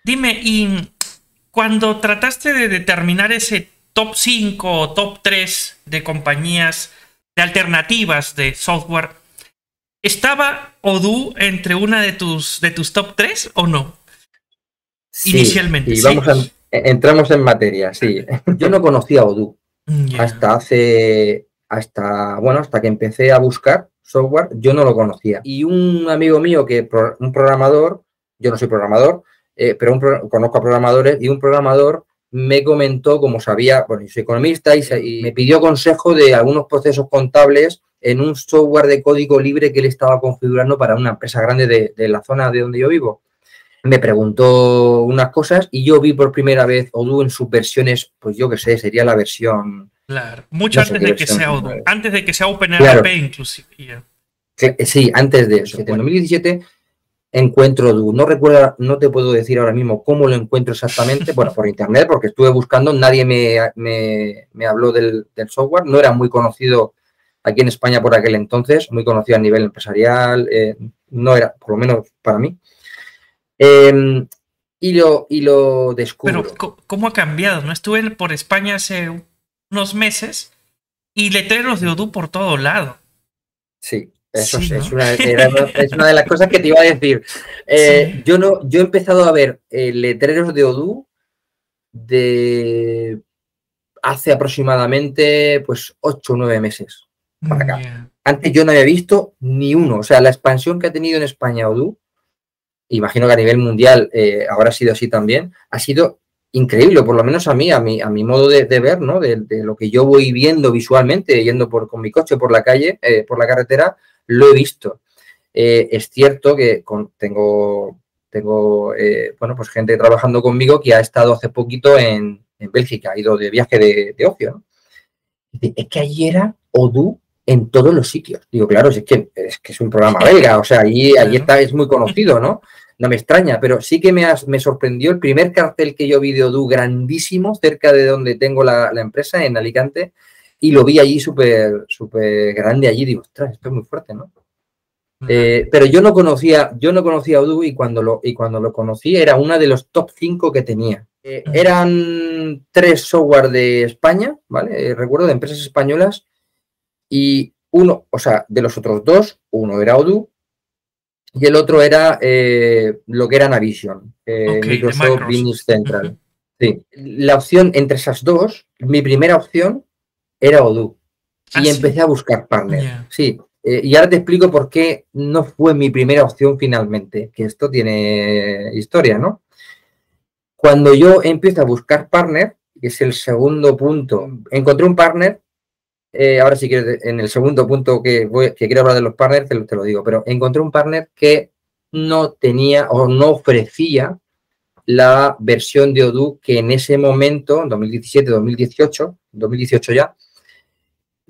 Dime, y cuando trataste de determinar ese top 5 o top 3 de compañías, de alternativas de software, ¿estaba Odoo entre una de tus top 3 o no? Sí, Inicialmente, y ¿sí? entramos en materia, sí. Yo no conocía Odoo Ya. bueno, hasta que empecé a buscar software, yo no lo conocía. Y un amigo mío un programador, yo no soy programador, conozco a programadores, y un programador me comentó, como sabía, bueno, yo soy economista, y me pidió consejo de algunos procesos contables en un software de código libre que él estaba configurando para una empresa grande de la zona de donde yo vivo. Me preguntó unas cosas y yo vi por primera vez Odoo en sus versiones, pues yo qué sé, sería la versión, Claro. Mucho no sé antes qué de que versión. sea Odoo. Antes de que sea OpenRP, Claro, inclusive. Ya. sí, antes de eso. En 2017 encuentro Odoo. No recuerdo, no te puedo decir ahora mismo cómo lo encuentro exactamente. Bueno, por internet, porque estuve buscando, nadie me habló del software. No era muy conocido aquí en España por aquel entonces, muy conocido a nivel empresarial. No era, por lo menos para mí. Eh, y lo Pero, descubro. ¿cómo ha cambiado? ¿No? Estuve por España hace unos meses y letreros de Odoo por todo lado. Sí, eso Sí, es ¿no? es una de las cosas que te iba a decir. Sí. Yo he empezado a ver letreros de Odoo de hace aproximadamente pues 8 o 9 meses para acá. Ya. Antes yo no había visto ni uno. O sea, la expansión que ha tenido en España Odoo, imagino que a nivel mundial ahora ha sido así también, ha sido increíble, por lo menos a mi modo de ver, ¿no? De lo que yo voy viendo visualmente, yendo con mi coche por la calle, por la carretera, lo he visto. Es cierto que tengo bueno, pues gente trabajando conmigo que ha estado hace poquito en Bélgica, ha ido de viaje de ocio, ¿no? Dice, es que allí era Odoo en todos los sitios. Digo, claro, es que es un programa belga, o sea, allí Claro. está, es muy conocido, ¿no? No me extraña, pero sí que me sorprendió el primer cartel que yo vi de Odoo grandísimo, cerca de donde tengo la empresa, en Alicante, y lo vi allí súper grande allí. Digo, ostras, esto es muy fuerte, ¿no? Pero yo no conocía Odoo, y cuando lo conocí era una de los top 5 que tenía. Eran 3 software de España, ¿vale? Recuerdo, de empresas españolas, y uno, o sea, de los otros dos, uno era Odoo y el otro era lo que era Navision, Ok, de Microsoft Microsoft. Business Central. Sí. La opción entre esas dos, mi primera opción era Odoo, Ah, y sí. empecé a buscar partner. Ya. Sí, y ahora te explico por qué no fue mi primera opción finalmente, que esto tiene historia, ¿no? Cuando yo empiezo a buscar partner, que es el segundo punto, encontré un partner. Ahora si quieres, en el segundo punto que quiero hablar de los partners, te lo digo, pero encontré un partner que no tenía o no ofrecía la versión de Odoo que en ese momento, en 2017, 2018 ya,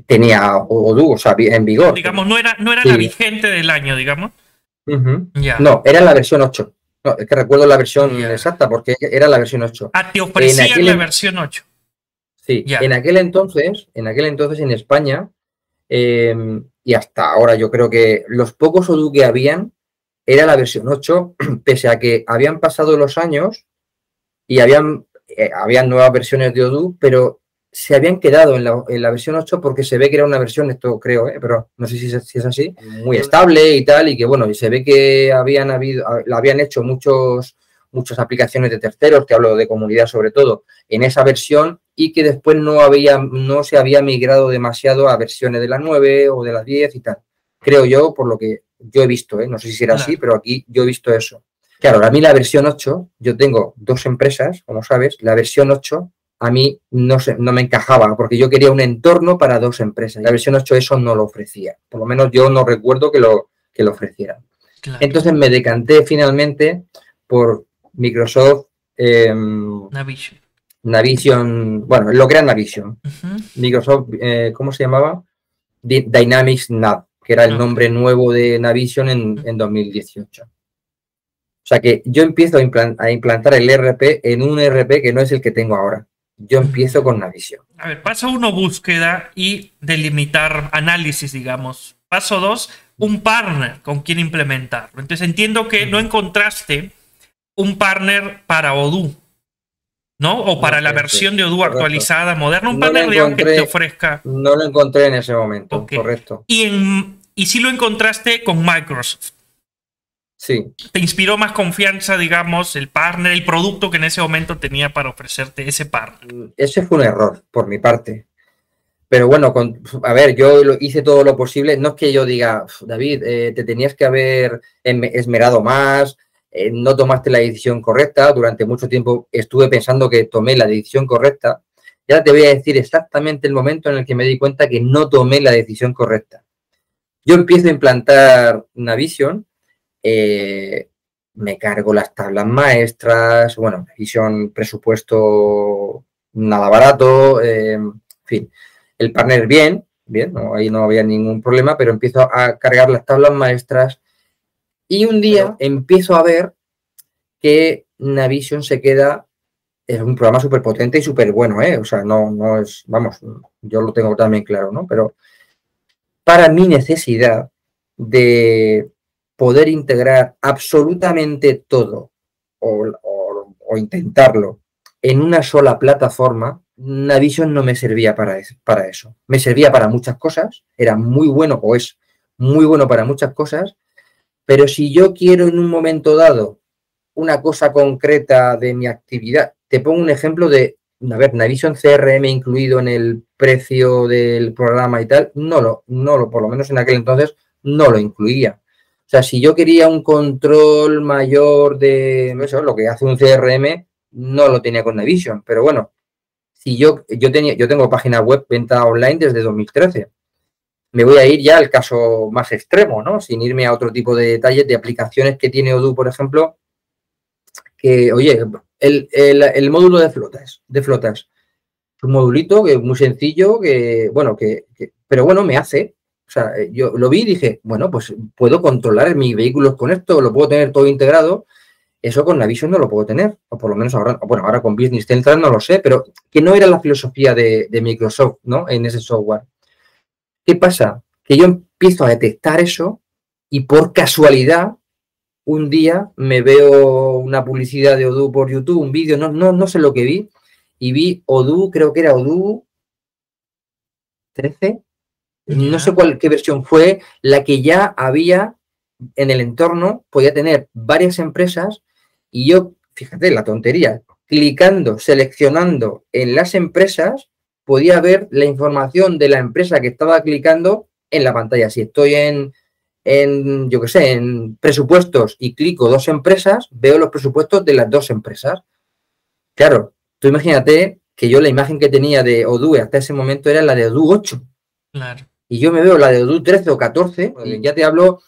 tenía Odoo, o sea, en vigor. Digamos, no era la Sí. vigente del año, digamos. Uh-huh. Ya. No, era la versión 8. No, es que recuerdo la versión Ya. exacta porque era la versión 8. Ah, te En ofrecían la aquel, versión 8. sí, en Ya. aquel entonces en España, y hasta ahora yo creo que los pocos Odoo que habían era la versión 8, pese a que habían pasado los años y habían nuevas versiones de Odoo, pero se habían quedado en la versión 8 porque se ve que era una versión, esto creo, pero no sé si es así, muy estable y tal, y que bueno, y se ve que habían hecho muchas aplicaciones de terceros, te hablo de comunidad sobre todo, en esa versión, y que después no se había migrado demasiado a versiones de la 9 o de la 10 y tal. Creo yo, por lo que yo he visto, no sé si será así, Claro. pero aquí yo he visto eso. Claro, a mí la versión 8, yo tengo 2 empresas, como sabes, la versión 8 a mí no me encajaba porque yo quería un entorno para 2 empresas. La versión 8 eso no lo ofrecía, por lo menos yo no recuerdo que lo ofreciera. Claro. Entonces me decanté finalmente por Microsoft Navision. Navision, bueno, lo que era Navision. Ujú. Microsoft, ¿cómo se llamaba? Dynamics Nav, que era el Ok. nombre nuevo de Navision en 2018. O sea que yo empiezo a implantar el ERP en un ERP que no es el que tengo ahora. Yo empiezo con Navision. A ver, paso uno, búsqueda y delimitar análisis, digamos. Paso dos, un partner con quien implementarlo. Entonces entiendo que no encontraste un partner para Odoo, ¿no? O para la versión de Odoo actualizada, moderna, un partner, digamos, que te ofrezca. No lo encontré en ese momento, Okay. correcto. Y si lo encontraste con Microsoft. Sí. ¿Te inspiró más confianza, digamos, el partner, el producto que en ese momento tenía para ofrecerte ese partner? Ese fue un error por mi parte. Pero bueno, a ver, yo hice todo lo posible. No es que yo diga, David, te tenías que haber esmerado más, no tomaste la decisión correcta. Durante mucho tiempo estuve pensando que tomé la decisión correcta. Ya te voy a decir exactamente el momento en el que me di cuenta que no tomé la decisión correcta. Yo empiezo a implantar Navision, me cargo las tablas maestras, bueno, Navision, presupuesto nada barato, en fin. El partner bien, no, ahí no había ningún problema, pero empiezo a cargar las tablas maestras y un día empiezo a ver que Navision se queda, es un programa súper potente y súper bueno, o sea, no es, vamos, yo lo tengo también claro, ¿no? Pero para mi necesidad de poder integrar absolutamente todo o intentarlo en una sola plataforma, Navision no me servía para eso. Me servía para muchas cosas, era muy bueno o es muy bueno para muchas cosas, pero si yo quiero en un momento dado una cosa concreta de mi actividad, te pongo un ejemplo de, a ver, Navision CRM incluido en el precio del programa y tal, por lo menos en aquel entonces, no lo incluía. O sea, si yo quería un control mayor de eso, lo que hace un CRM, no lo tenía con Navision. Pero bueno, si yo tengo página web, venta online desde 2013. Me voy a ir ya al caso más extremo, ¿no? Sin irme a otro tipo de detalles de aplicaciones que tiene Odoo, por ejemplo, que, oye, el módulo de flotas, es un modulito que es muy sencillo, pero bueno, me hace. O sea, yo lo vi y dije, bueno, pues puedo controlar mis vehículos con esto, lo puedo tener todo integrado. Eso con Navision no lo puedo tener, o por lo menos ahora, bueno, ahora con Business Central no lo sé, pero que no era la filosofía de Microsoft, ¿no? En ese software. ¿Qué pasa? Que yo empiezo a detectar eso y por casualidad un día me veo una publicidad de Odoo por YouTube, un vídeo, no sé lo que vi, y vi Odoo, creo que era Odoo 13, no sé qué versión fue, la que ya había en el entorno, podía tener varias empresas, y yo, fíjate, la tontería, clicando, seleccionando en las empresas, podía ver la información de la empresa que estaba clicando en la pantalla. Si estoy yo qué sé, en presupuestos y clico 2 empresas, veo los presupuestos de las 2 empresas. Claro, tú imagínate que yo la imagen que tenía de Odoo hasta ese momento era la de Odoo 8. Claro. Y yo me veo la de Odoo 13 o 14 y ya te hablo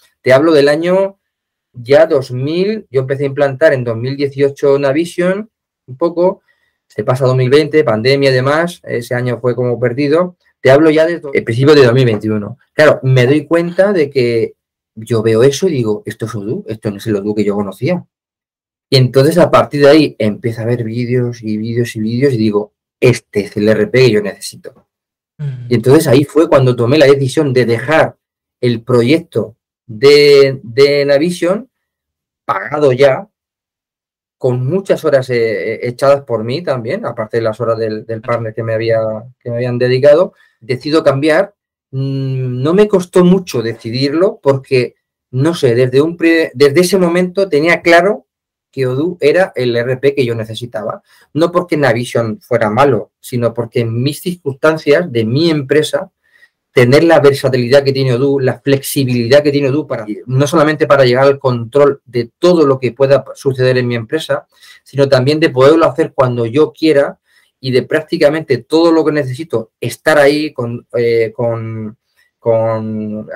del año ya 2000. Yo empecé a implantar en 2018 Navision, un poco, se pasa a 2020, pandemia y demás, ese año fue como perdido. Te hablo ya desde el principio de 2021. Claro, me doy cuenta de que yo veo eso y digo, esto es Odoo, esto no es el Odoo que yo conocía. Y entonces a partir de ahí empiezo a ver vídeos y vídeos y vídeos y digo, este es el RP que yo necesito. Y entonces ahí fue cuando tomé la decisión de dejar el proyecto de Navision pagado ya, con muchas horas echadas por mí también, aparte de las horas del partner que me habían dedicado. Decido cambiar. No me costó mucho decidirlo porque, no sé, desde ese momento tenía claro que Odoo era el RP que yo necesitaba. No porque Navision fuera malo, sino porque en mis circunstancias de mi empresa, tener la versatilidad que tiene Odoo, la flexibilidad que tiene Odoo, no solamente para llegar al control de todo lo que pueda suceder en mi empresa, sino también de poderlo hacer cuando yo quiera y de prácticamente todo lo que necesito estar ahí con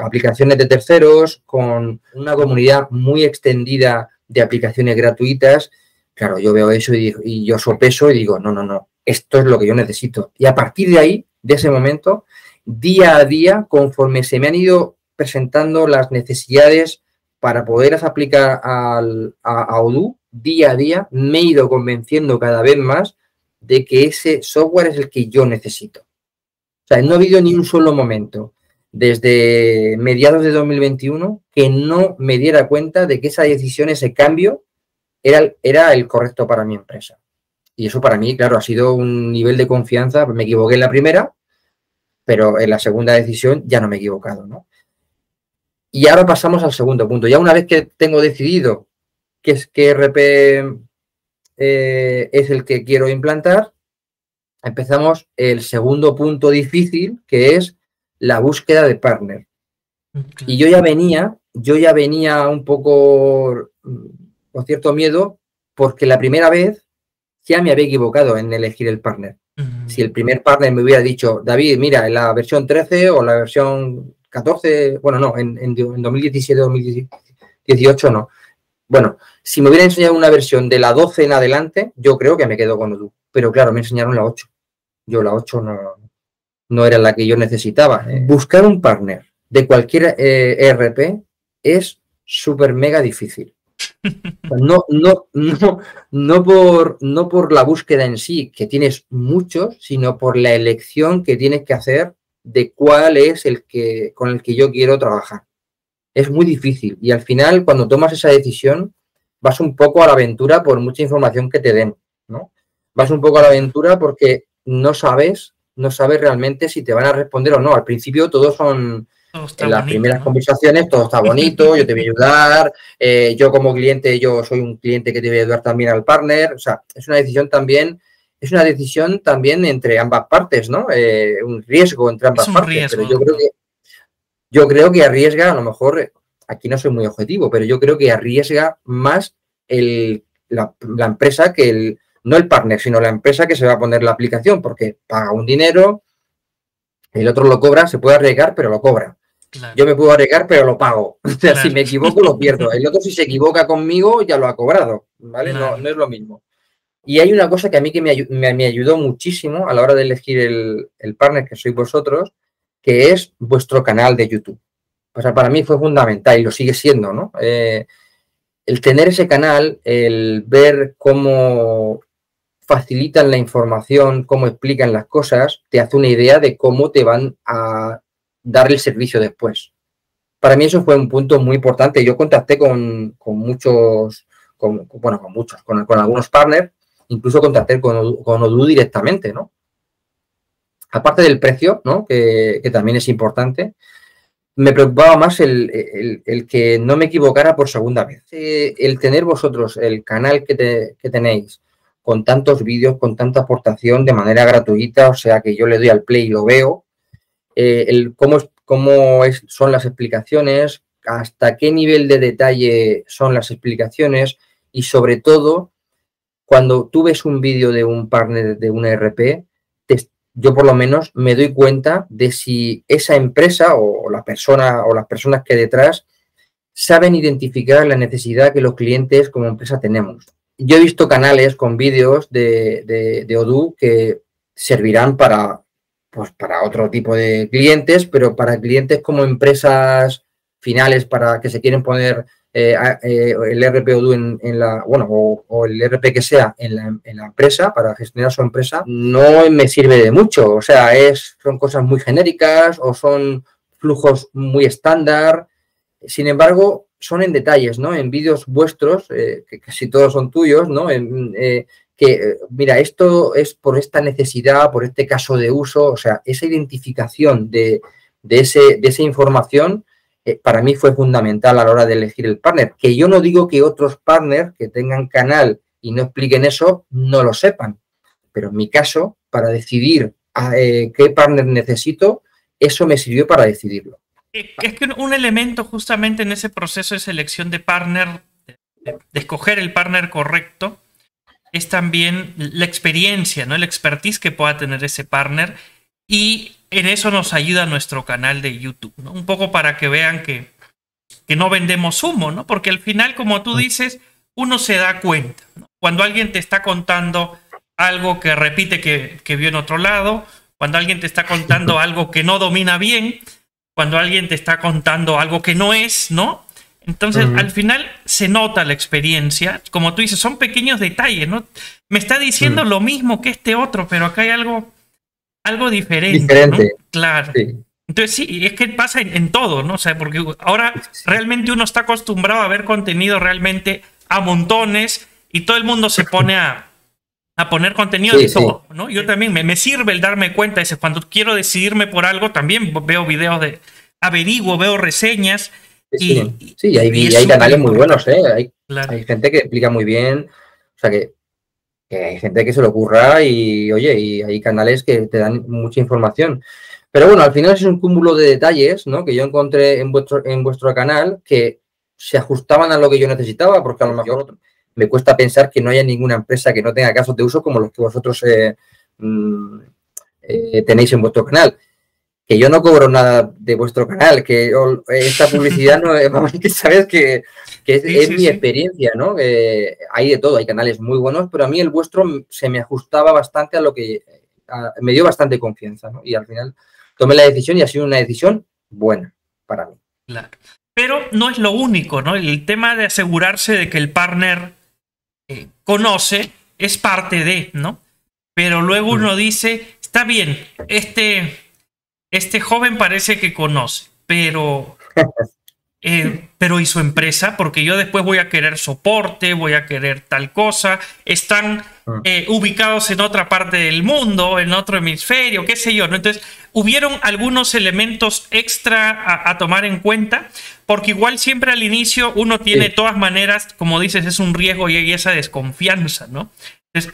aplicaciones de terceros, con una comunidad muy extendida de aplicaciones gratuitas. Claro, yo veo eso y yo sopeso y digo, no, esto es lo que yo necesito. Y a partir de ahí, de ese momento, día a día, conforme se me han ido presentando las necesidades para poderlas aplicar a Odoo, día a día me he ido convenciendo cada vez más de que ese software es el que yo necesito. O sea, no ha habido ni un solo momento desde mediados de 2021 que no me diera cuenta de que esa decisión, ese cambio, era el correcto para mi empresa. Y eso para mí, claro, ha sido un nivel de confianza. Me equivoqué en la primera, pero en la segunda decisión ya no me he equivocado, ¿no? Y ahora pasamos al segundo punto. Ya una vez que tengo decidido qué ERP es el que quiero implantar, empezamos el segundo punto difícil, que es la búsqueda de partner. Y yo ya venía un poco con cierto miedo, porque la primera vez ya me había equivocado en elegir el partner. Si el primer partner me hubiera dicho, David, mira, en la versión 13 o la versión 14, bueno, no, en 2017, 2018 no. Bueno, si me hubiera enseñado una versión de la 12 en adelante, yo creo que me quedo con Odoo. Pero claro, me enseñaron la 8. Yo la 8 no era la que yo necesitaba. Buscar un partner de cualquier ERP es súper mega difícil. No por la búsqueda en sí, que tienes muchos, sino por la elección que tienes que hacer de cuál es con el que yo quiero trabajar. Es muy difícil y al final, cuando tomas esa decisión, vas un poco a la aventura por mucha información que te den, ¿no? Vas un poco a la aventura porque no sabes realmente si te van a responder o no. Al principio todos son... En las primeras conversaciones todo está bonito, yo te voy a ayudar, yo como cliente, yo soy un cliente que te voy a ayudar también al partner. O sea, es una decisión también entre ambas partes, ¿no? Un riesgo entre ambas partes. Riesgo. Pero yo creo que arriesga, a lo mejor, aquí no soy muy objetivo, pero yo creo que arriesga más la empresa no el partner, sino la empresa que se va a poner la aplicación, porque paga un dinero, el otro lo cobra, se puede arriesgar, pero lo cobra. Claro. Yo me puedo arriesgar, pero lo pago. O sea, claro. Si me equivoco, lo pierdo. El otro, si se equivoca conmigo, ya lo ha cobrado, ¿vale? Claro. No es lo mismo. Y hay una cosa que a mí que me ayudó muchísimo a la hora de elegir el partner, que sois vosotros, que es vuestro canal de YouTube. O sea, para mí fue fundamental y lo sigue siendo, ¿no? El tener ese canal, el ver cómo facilitan la información, cómo explican las cosas, te hace una idea de cómo te van a dar el servicio después. Para mí eso fue un punto muy importante. Yo contacté con algunos partners, incluso contacté con Odoo directamente, ¿no? Aparte del precio, ¿no? Que también es importante, me preocupaba más el que no me equivocara por segunda vez. El tener vosotros el canal que tenéis, con tantos vídeos, con tanta aportación de manera gratuita, o sea que yo le doy al play y lo veo, cómo son las explicaciones, hasta qué nivel de detalle son las explicaciones y sobre todo, cuando tú ves un vídeo de un partner de una ERP, yo por lo menos me doy cuenta de si esa empresa o la persona o las personas que hay detrás saben identificar la necesidad que los clientes como empresa tenemos. Yo he visto canales con vídeos de Odoo que servirán para otro tipo de clientes, pero para clientes como empresas finales para que se quieren poner el ERP Odoo o el ERP que sea en la empresa para gestionar su empresa, no me sirve de mucho. O sea, son cosas muy genéricas o son flujos muy estándar. Sin embargo, son en detalles, ¿no? En vídeos vuestros, que casi todos son tuyos, ¿no? Mira, esto es por esta necesidad, por este caso de uso, o sea, esa identificación de esa información para mí fue fundamental a la hora de elegir el partner. Que yo no digo que otros partners que tengan canal y no expliquen eso, no lo sepan, pero en mi caso, para decidir qué partner necesito, eso me sirvió para decidirlo. Es que un elemento justamente en ese proceso de selección de partner, de escoger el partner correcto, es también la experiencia, ¿no? El expertise que pueda tener ese partner, y en eso nos ayuda nuestro canal de YouTube, ¿no? Un poco para que vean que no vendemos humo, ¿no? Porque al final, como tú dices, uno se da cuenta, ¿no? Cuando alguien te está contando algo que repite que vio en otro lado, cuando alguien te está contando algo que no domina bien, cuando alguien te está contando algo que no es, ¿no? Entonces, al final se nota la experiencia. Como tú dices, son pequeños detalles, ¿no? Me está diciendo lo mismo que este otro, pero acá hay algo diferente, ¿no? Claro. Sí. Entonces, sí, es que pasa en todo, ¿no? O sea, porque ahora realmente uno está acostumbrado a ver contenido realmente a montones y todo el mundo se pone a poner contenido Sí, de sí, todo, ¿no? Yo también me sirve el darme cuenta. Cuando quiero decidirme por algo, también veo videos averiguo, veo reseñas sí, sí. y, Sí, y es hay súper canales muy buenos, importante. ¿eh? Claro. Hay gente que explica muy bien, o sea, que hay gente que se lo ocurra y, oye, y hay canales que te dan mucha información. Pero bueno, al final es un cúmulo de detalles, ¿no? Que yo encontré en vuestro canal que se ajustaban a lo que yo necesitaba, porque a lo mejor me cuesta pensar que no haya ninguna empresa que no tenga casos de uso como los que vosotros mm, tenéis en vuestro canal. Que yo no cobro nada de vuestro canal, que esta publicidad no vamos, que sabes que Sí, es sí, mi sí. experiencia, ¿no? Hay de todo, hay canales muy buenos, pero a mí el vuestro se me ajustaba bastante a lo que me dio bastante confianza, ¿no? Y al final tomé la decisión y ha sido una decisión buena para mí. Claro. Pero no es lo único, ¿no? El tema de asegurarse de que el partner conoce es parte de, ¿no? Pero luego uno dice, está bien, este joven parece que conoce, pero ¿y su empresa? Porque yo después voy a querer soporte, voy a querer tal cosa. Están ubicados en otra parte del mundo, en otro hemisferio, qué sé yo, ¿no? Entonces, hubieron algunos elementos extra a tomar en cuenta, porque igual siempre al inicio uno tiene, de todas maneras, como dices, es un riesgo y hay esa desconfianza, ¿no? Entonces,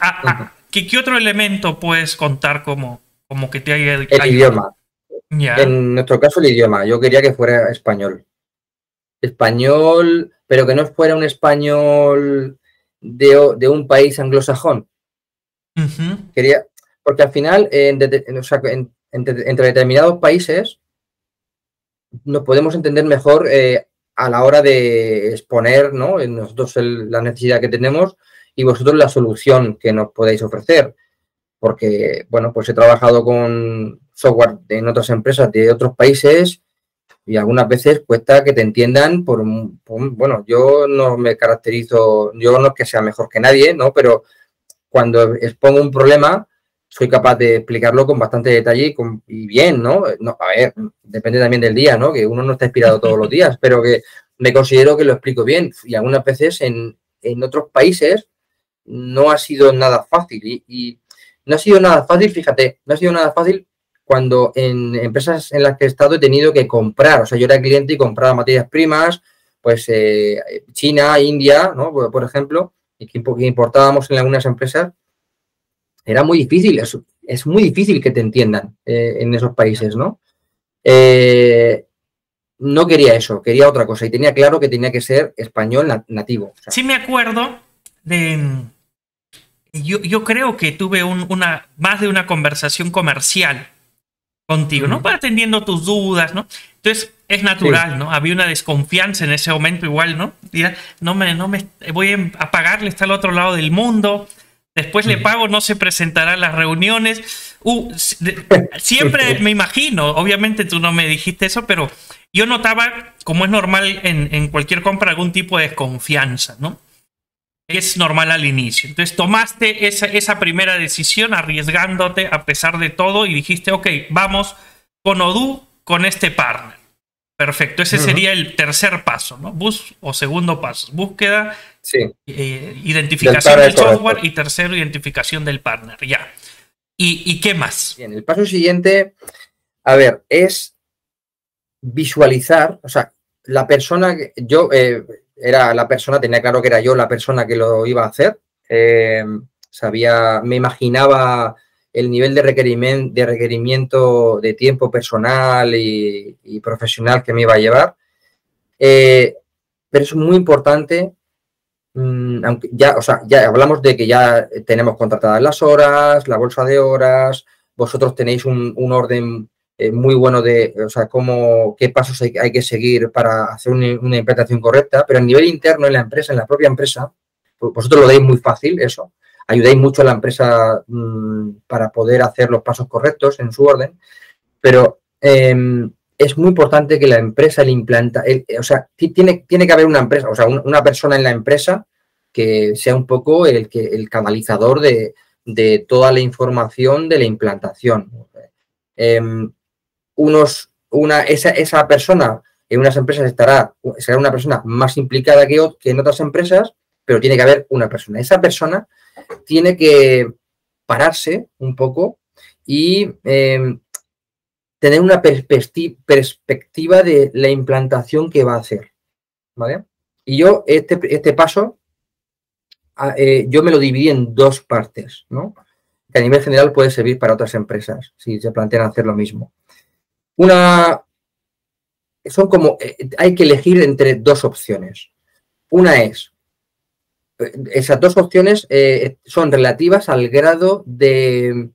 ¿qué otro elemento puedes contar como que te haya El ayudado? idioma. Ya. En nuestro caso, el idioma. Yo quería que fuera español. Español, pero que no fuera un español de un país anglosajón. Quería, porque al final, o sea, entre determinados países, nos podemos entender mejor a la hora de exponer, ¿no? Nosotros la necesidad que tenemos y vosotros la solución que nos podéis ofrecer. Porque, bueno, pues he trabajado con software en otras empresas de otros países y algunas veces cuesta que te entiendan bueno, yo no me caracterizo, yo no es que sea mejor que nadie, ¿no? Pero cuando expongo un problema, soy capaz de explicarlo con bastante detalle y bien, ¿no? ¿no? A ver, depende también del día, ¿no? Que uno no está inspirado todos los días, pero que me considero que lo explico bien. Y algunas veces en otros países no ha sido nada fácil. Y no ha sido nada fácil, fíjate, no ha sido nada fácil cuando en empresas en las que he estado he tenido que comprar. O sea, yo era cliente y compraba materias primas, pues China, India, ¿no? Por ejemplo, y que importábamos en algunas empresas. Era muy difícil, es muy difícil que te entiendan en esos países, ¿no? No quería eso, quería otra cosa y tenía claro que tenía que ser español nativo. O sea, Sí me acuerdo de... Yo creo que tuve más de una conversación comercial contigo, ¿no? Atendiendo tus dudas, ¿no? Entonces es natural, sí, ¿no? Había una desconfianza en ese momento igual, ¿no? Ya, no me voy a pagarle, está al otro lado del mundo, después le pago, no se presentará a las reuniones. Siempre me imagino, obviamente tú no me dijiste eso, pero yo notaba, como es normal en cualquier compra, algún tipo de desconfianza, ¿no? Es normal al inicio. Entonces tomaste esa primera decisión arriesgándote a pesar de todo y dijiste, ok, vamos con Odoo, con este partner. Perfecto, ese sería el tercer paso, ¿no? Segundo paso, búsqueda, sí, identificación del software y tercero, identificación del partner, ya. ¿Y qué más? Bien, el paso siguiente, a ver, es visualizar, o sea, la persona que yo era la persona, tenía claro que era yo la persona que lo iba a hacer, me imaginaba el nivel de requerimiento de tiempo personal y profesional que me iba a llevar, pero es muy importante, aunque ya, o sea, ya hablamos de que ya tenemos contratadas las horas, la bolsa de horas, vosotros tenéis un orden muy bueno de, o sea, qué pasos hay que seguir para hacer una implantación correcta, pero a nivel interno en la empresa, en la propia empresa, vosotros lo dais muy fácil eso, ayudáis mucho a la empresa para poder hacer los pasos correctos en su orden, pero es muy importante que la empresa le implanta, o sea, tiene que haber una empresa, o sea, una persona en la empresa que sea un poco el canalizador de toda la información de la implantación. Esa persona en unas empresas será una persona más implicada que en otras empresas pero tiene que haber una persona. Esa persona tiene que pararse un poco y tener una perspectiva de la implantación que va a hacer, ¿vale? Y yo este paso, yo me lo dividí en dos partes, ¿no? Que a nivel general puede servir para otras empresas, si se plantean hacer lo mismo. Hay que elegir entre dos opciones. Una es, esas dos opciones son relativas al grado de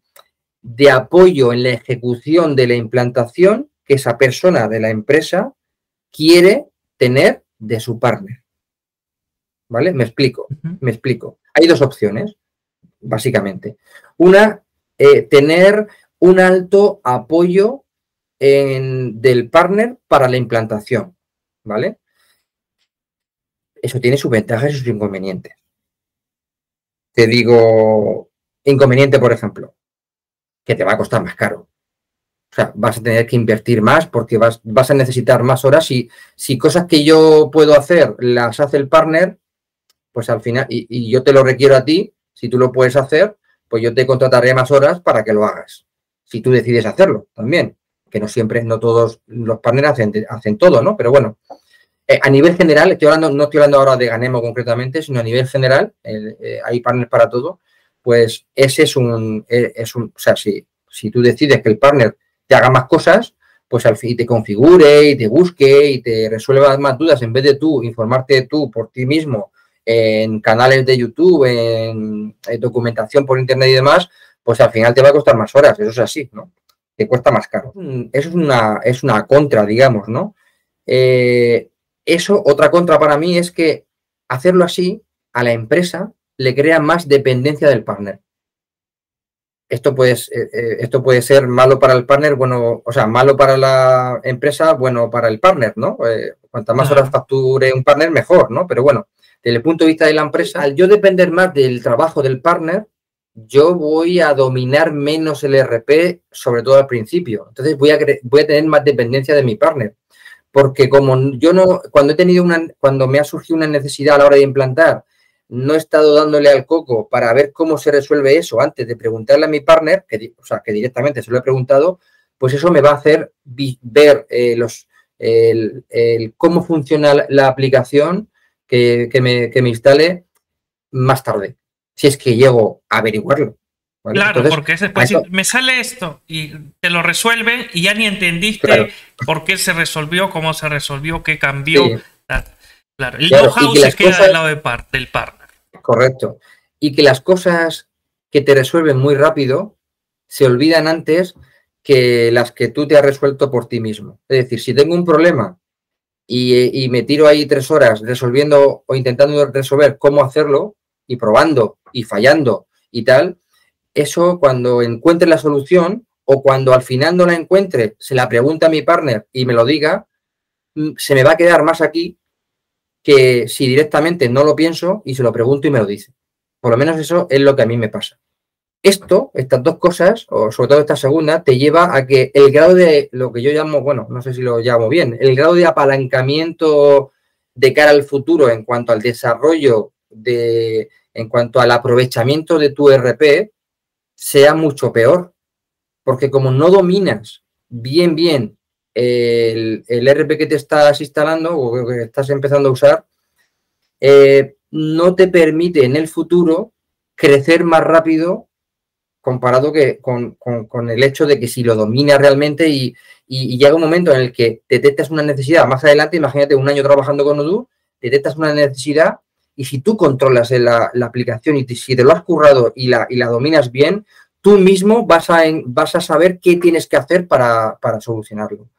apoyo en la ejecución de la implantación que esa persona de la empresa quiere tener de su partner. ¿Vale? Me explico. Hay dos opciones, básicamente. Una, tener un alto apoyo del partner para la implantación, ¿vale? Eso tiene sus ventajas y sus inconvenientes. Te digo, inconveniente, por ejemplo, que te va a costar más caro. O sea, vas a tener que invertir más porque vas a necesitar más horas y si cosas que yo puedo hacer las hace el partner, pues al final, y yo te lo requiero a ti, si tú lo puedes hacer, pues yo te contrataré más horas para que lo hagas. Si tú decides hacerlo también, que no siempre, no todos los partners hacen todo, ¿no? Pero bueno, a nivel general, no estoy hablando ahora de Ganemo concretamente, sino a nivel general, hay partners para todo, pues ese es un o sea, si tú decides que el partner te haga más cosas, pues al fin te configure y te busque y te resuelva más dudas en vez de tú informarte tú por ti mismo en canales de YouTube, en documentación por internet y demás, pues al final te va a costar más horas, eso es así, ¿no? Te cuesta más caro. Eso es una contra, digamos, ¿no? Otra contra para mí es que hacerlo así a la empresa le crea más dependencia del partner. Esto puede ser malo para el partner, bueno, o sea, malo para la empresa, bueno para el partner, ¿no? Cuantas más horas facture un partner, mejor, ¿no? Pero bueno, desde el punto de vista de la empresa, al yo depender más del trabajo del partner, yo voy a dominar menos el ERP, sobre todo al principio. Entonces voy a tener más dependencia de mi partner. Porque como yo no, cuando me ha surgido una necesidad a la hora de implantar, no he estado dándole al coco para ver cómo se resuelve eso antes de preguntarle a mi partner, o sea, que directamente se lo he preguntado, pues eso me va a hacer ver cómo funciona la aplicación que me instale más tarde, si es que llego a averiguarlo. ¿Vale? Claro, entonces, porque después me sale esto y te lo resuelve y ya ni entendiste claro, por qué se resolvió, cómo se resolvió, qué cambió. sí, claro. El know-how se queda del lado del partner. Correcto. Y que las cosas que te resuelven muy rápido se olvidan antes que las que tú te has resuelto por ti mismo. Es decir, si tengo un problema y me tiro ahí 3 horas resolviendo o intentando resolver cómo hacerlo y probando y fallando y tal, eso cuando encuentre la solución o cuando al final no la encuentre, se la pregunta a mi partner y me lo diga, se me va a quedar más aquí que si directamente no lo pienso y se lo pregunto y me lo dice. Por lo menos eso es lo que a mí me pasa. Estas dos cosas, o sobre todo esta segunda, te lleva a que el grado de lo que yo llamo, bueno, no sé si lo llamo bien, el grado de apalancamiento de cara al futuro en cuanto al desarrollo, en cuanto al aprovechamiento de tu ERP, sea mucho peor. Porque como no dominas bien el ERP que te estás instalando o que estás empezando a usar, no te permite en el futuro crecer más rápido comparado con el hecho de que si lo dominas realmente y llega un momento en el que detectas una necesidad más adelante, imagínate un año trabajando con Odoo, detectas una necesidad y si tú controlas la aplicación y si te lo has currado y la dominas bien, tú mismo vas a saber qué tienes que hacer para solucionarlo.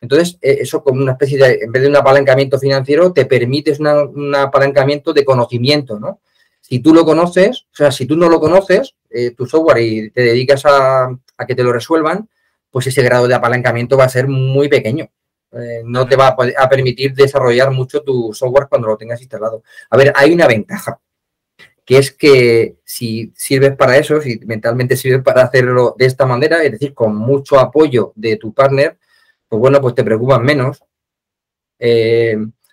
Entonces, eso como una especie de, en vez de un apalancamiento financiero, te permites un apalancamiento de conocimiento, ¿no? Si tú lo conoces, o sea, si tú no lo conoces, tu software y te dedicas a que te lo resuelvan, pues ese grado de apalancamiento va a ser muy pequeño. No te va a permitir desarrollar mucho tu software cuando lo tengas instalado. A ver, hay una ventaja, que es que si sirves para eso, si mentalmente sirves para hacerlo de esta manera, es decir, con mucho apoyo de tu partner, pues bueno, pues te preocupas menos.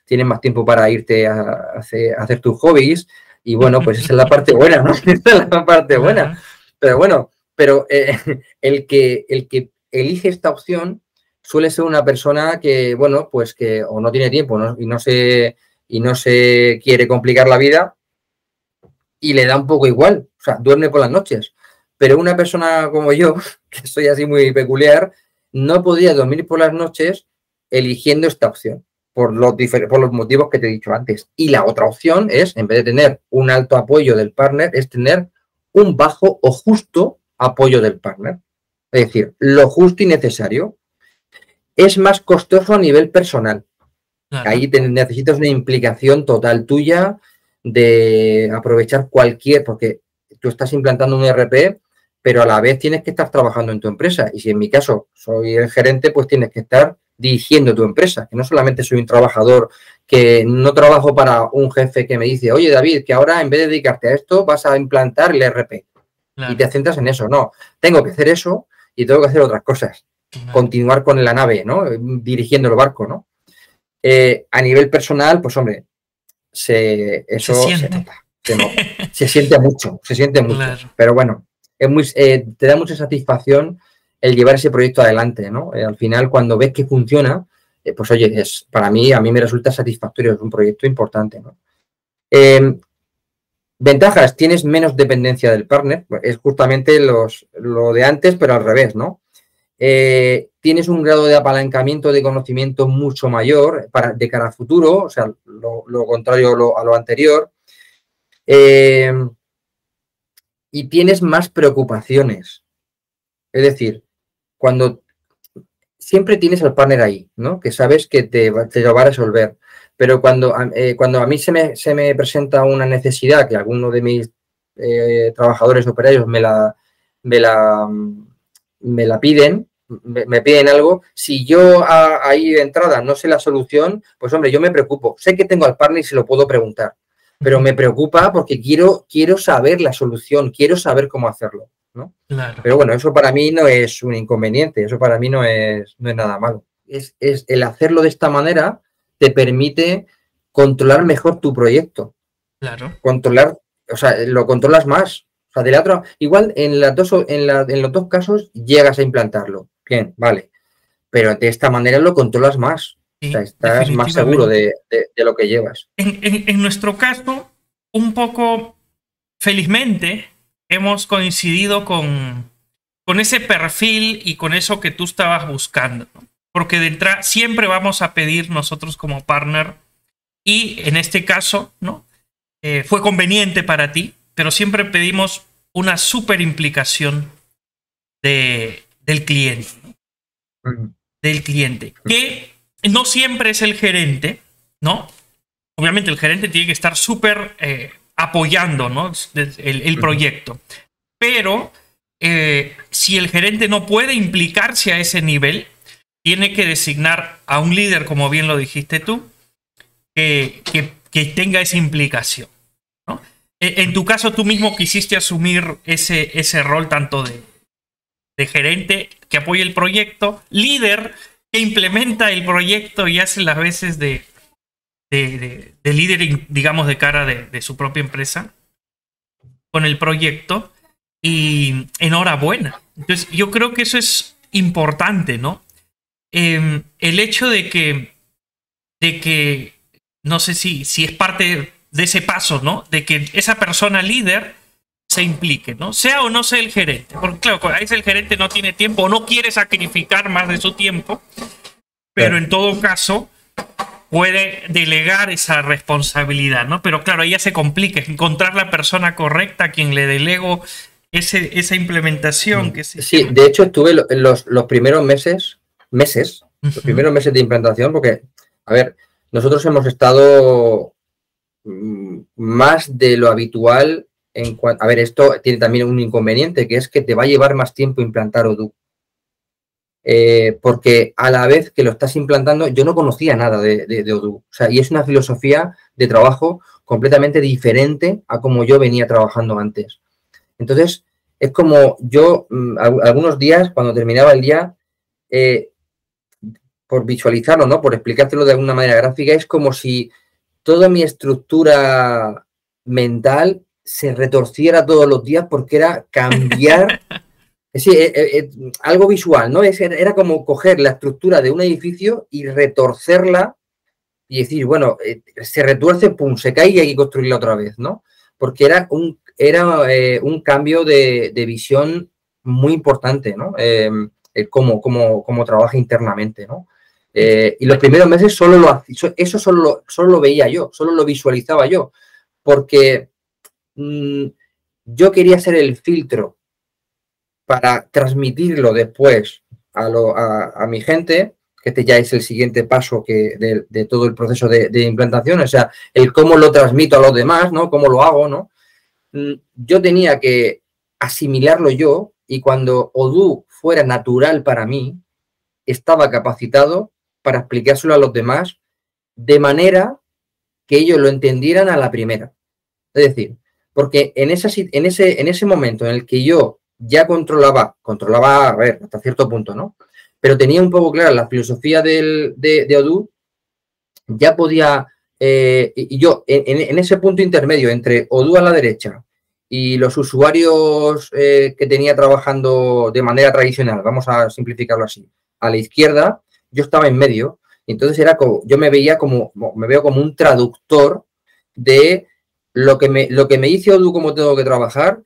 tienes más tiempo para irte a hacer tus hobbies y bueno, pues esa es la parte buena, ¿no? Esa es la parte buena. Pero bueno, el que elige esta opción suele ser una persona que, bueno, pues que o no tiene tiempo, ¿no? y no se quiere complicar la vida y le da un poco igual, o sea, duerme por las noches. Pero una persona como yo, que soy así muy peculiar, no podría dormir por las noches eligiendo esta opción, por los motivos que te he dicho antes. Y la otra opción es, en vez de tener un alto apoyo del partner, es tener un bajo o justo apoyo del partner. Es decir, lo justo y necesario. Es más costoso a nivel personal. Claro. Ahí necesitas una implicación total tuya de aprovechar porque tú estás implantando un ERP, pero a la vez tienes que estar trabajando en tu empresa. Y si en mi caso soy el gerente, pues tienes que estar dirigiendo tu empresa, que no solamente soy un trabajador, que no trabajo para un jefe que me dice, oye David, que ahora en vez de dedicarte a esto vas a implantar el ERP. Claro. Y te centras en eso. No, tengo que hacer eso y tengo que hacer otras cosas. Claro. Continuar con la nave, ¿no? Dirigiendo el barco, ¿no? A nivel personal, pues hombre, se siente mucho, claro. Pero bueno, te da mucha satisfacción el llevar ese proyecto adelante, ¿no? Al final, cuando ves que funciona, pues oye, a mí me resulta satisfactorio, es un proyecto importante, ¿no? Ventajas, tienes menos dependencia del partner, es justamente lo de antes, pero al revés, ¿no? Tienes un grado de apalancamiento de conocimiento mucho mayor de cara al futuro, o sea, lo contrario a lo anterior. Y tienes más preocupaciones. Es decir, cuando siempre tienes al partner ahí, ¿no? Que sabes que te lo va a resolver. Pero cuando a mí se me presenta una necesidad que alguno de mis trabajadores operarios me la piden, me piden algo, si yo ahí de entrada no sé la solución, pues hombre, yo me preocupo. Sé que tengo al partner y se lo puedo preguntar, pero me preocupa porque quiero saber la solución, quiero saber cómo hacerlo, ¿no? Claro. Pero bueno, eso para mí no es un inconveniente, eso para mí no es nada malo. Es el hacerlo de esta manera te permite controlar mejor tu proyecto. Claro. Lo controlas más. O sea, igual en los dos casos llegas a implantarlo. Bien, vale. Pero de esta manera lo controlas más. Sí, o sea, estás más seguro de lo que llevas. En nuestro caso, un poco, felizmente, hemos coincidido con ese perfil y con eso que tú estabas buscando, ¿no? Porque de entrada siempre vamos a pedir nosotros como partner, y en este caso, ¿no? Fue conveniente para ti, pero siempre pedimos una súper implicación del cliente, ¿no? Del cliente, que no siempre es el gerente, ¿no? Obviamente el gerente tiene que estar súper apoyando, ¿no? el proyecto, pero si el gerente no puede implicarse a ese nivel, tiene que designar a un líder, como bien lo dijiste tú, que tenga esa implicación, ¿no? En tu caso, tú mismo quisiste asumir ese rol tanto de gerente que apoya el proyecto, líder que implementa el proyecto y hace las veces de líder, digamos, de cara de su propia empresa con el proyecto. Y enhorabuena. Entonces, yo creo que eso es importante, ¿no? El hecho de que no sé si es parte de ese paso, ¿no? De que esa persona líder se implique, ¿no? Sea o no sea el gerente. Porque claro, a veces el gerente no tiene tiempo o no quiere sacrificar más de su tiempo, pero en todo caso puede delegar esa responsabilidad, ¿no? Pero claro, ahí ya se complica encontrar la persona correcta a quien le delego esa implementación. Sí, de hecho estuve los primeros meses, los primeros meses de implantación, porque, a ver, nosotros hemos estado más de lo habitual en cuanto... A ver, esto tiene también un inconveniente, que es que te va a llevar más tiempo implantar Odoo. Porque a la vez que lo estás implantando, yo no conocía nada de Odoo. O sea, y es una filosofía de trabajo completamente diferente a como yo venía trabajando antes. Entonces, es como yo, algunos días, cuando terminaba el día, por visualizarlo, ¿no? Por explicártelo de alguna manera gráfica, es como si toda mi estructura mental se retorciera todos los días porque era cambiar, sí, algo visual, ¿no? Era como coger la estructura de un edificio y retorcerla y decir, bueno, se retuerce, pum, se cae y hay que construirla otra vez, ¿no? Porque era un cambio de visión muy importante, ¿no? Cómo trabaja internamente, ¿no? Y los primeros meses eso solo lo veía yo, solo lo visualizaba yo, porque yo quería ser el filtro para transmitirlo después a mi gente, que este ya es el siguiente paso de todo el proceso de implantación, o sea, el cómo lo transmito a los demás, ¿no? Cómo lo hago, ¿no? Yo tenía que asimilarlo yo y cuando Odoo fuera natural para mí, estaba capacitado para explicárselo a los demás de manera que ellos lo entendieran a la primera. Es decir, porque en ese momento en el que yo ya controlaba, a ver, hasta cierto punto, ¿no? Pero tenía un poco clara la filosofía de Odoo, ya podía, y yo en ese punto intermedio entre Odoo a la derecha y los usuarios que tenía trabajando de manera tradicional, vamos a simplificarlo así, a la izquierda, yo estaba en medio, y entonces yo me veo como un traductor de lo que me dice Odoo, cómo tengo que trabajar,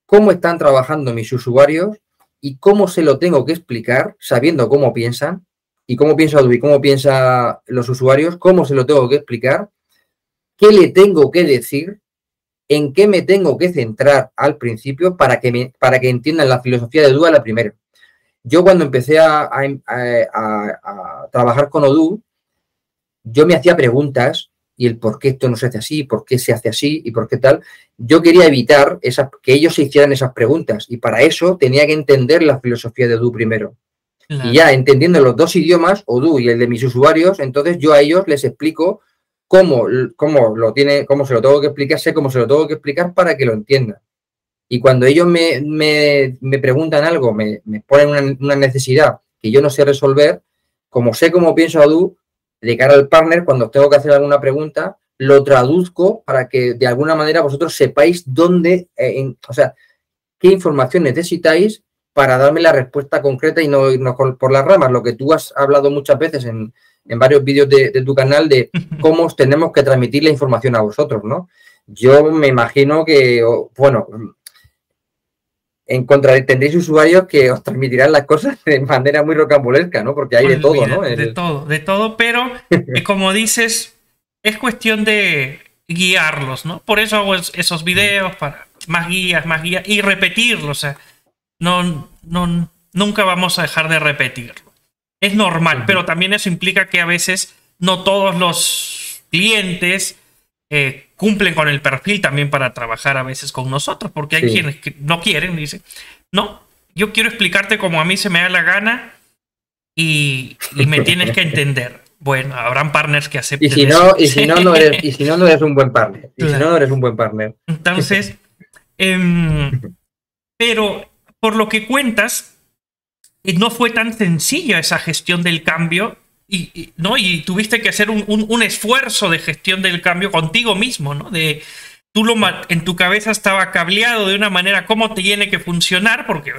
cómo están trabajando mis usuarios y cómo se lo tengo que explicar, sabiendo cómo piensan y cómo piensa Odoo y cómo piensan los usuarios, cómo se lo tengo que explicar, qué le tengo que decir, en qué me tengo que centrar al principio para que entiendan la filosofía de Odoo a la primera. Yo cuando empecé a trabajar con Odoo, yo me hacía preguntas y el por qué esto no se hace así, por qué se hace así y por qué tal. Yo quería evitar que ellos se hicieran esas preguntas y para eso tenía que entender la filosofía de Odoo primero. Claro. Y ya entendiendo los dos idiomas, Odoo y el de mis usuarios, entonces yo a ellos les explico cómo se lo tengo que explicar, sé cómo se lo tengo que explicar para que lo entiendan. Y cuando ellos me preguntan algo, me ponen una necesidad que yo no sé resolver, como sé cómo pienso Odoo, de cara al partner, cuando tengo que hacer alguna pregunta, lo traduzco para que de alguna manera vosotros sepáis dónde, qué información necesitáis para darme la respuesta concreta y no irnos por las ramas. Lo que tú has hablado muchas veces en varios vídeos de tu canal de cómo os tenemos que transmitir la información a vosotros, ¿no? Yo me imagino que, bueno, tendréis usuarios que os transmitirán las cosas de manera muy rocambolesca, ¿no? Porque hay de todo, ¿no? De todo, pero como dices, es cuestión de guiarlos, ¿no? Por eso hago esos videos, para más guías, y repetirlo, o sea, nunca vamos a dejar de repetirlo. Es normal, pero también eso implica que a veces no todos los clientes cumplen con el perfil también para trabajar a veces con nosotros, porque hay quienes que no quieren, dicen, no, yo quiero explicarte como a mí se me da la gana y me tienes que entender. Bueno, habrán partners que acepten eso. Y si no, no eres un buen partner. Y si no, no eres un buen partner. Entonces, pero por lo que cuentas, no fue tan sencilla esa gestión del cambio. ¿No? Y tuviste que hacer un esfuerzo de gestión del cambio contigo mismo, ¿no? En tu cabeza estaba cableado de una manera cómo te tiene que funcionar, porque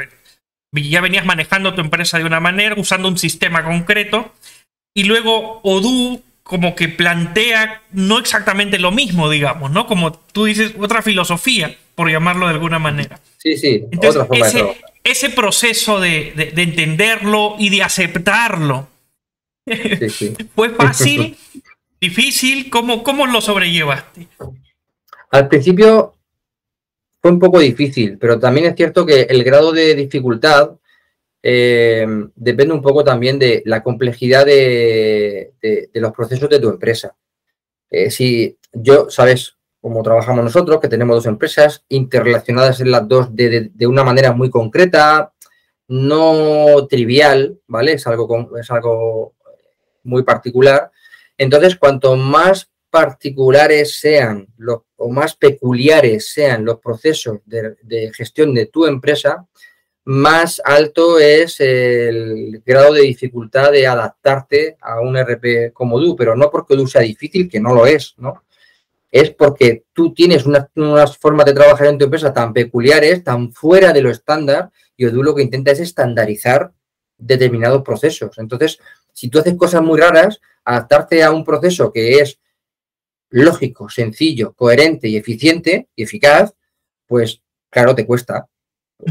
ya venías manejando tu empresa de una manera, usando un sistema concreto, y luego Odoo como que plantea no exactamente lo mismo, digamos, ¿no? Como tú dices, otra filosofía, por llamarlo de alguna manera. Sí, entonces, otra forma de trabajar. Ese proceso de entenderlo y de aceptarlo, Sí. ¿fue fácil? ¿Difícil? ¿Cómo lo sobrellevaste? Al principio fue un poco difícil, pero también es cierto que el grado de dificultad depende un poco también de la complejidad de los procesos de tu empresa. Si yo, sabes cómo trabajamos nosotros, que tenemos dos empresas interrelacionadas en las dos de una manera muy concreta, no trivial, ¿vale? Es algo muy particular. Entonces, cuanto más particulares sean o más peculiares sean los procesos de gestión de tu empresa, más alto es el grado de dificultad de adaptarte a un ERP como Odoo, pero no porque Odoo sea difícil, que no lo es, ¿no? Es porque tú tienes unas formas de trabajar en tu empresa tan peculiares, tan fuera de lo estándar, y Odoo lo que intenta es estandarizar determinados procesos. Entonces, si tú haces cosas muy raras, adaptarte a un proceso que es lógico, sencillo, coherente y eficiente y eficaz, pues claro, te cuesta.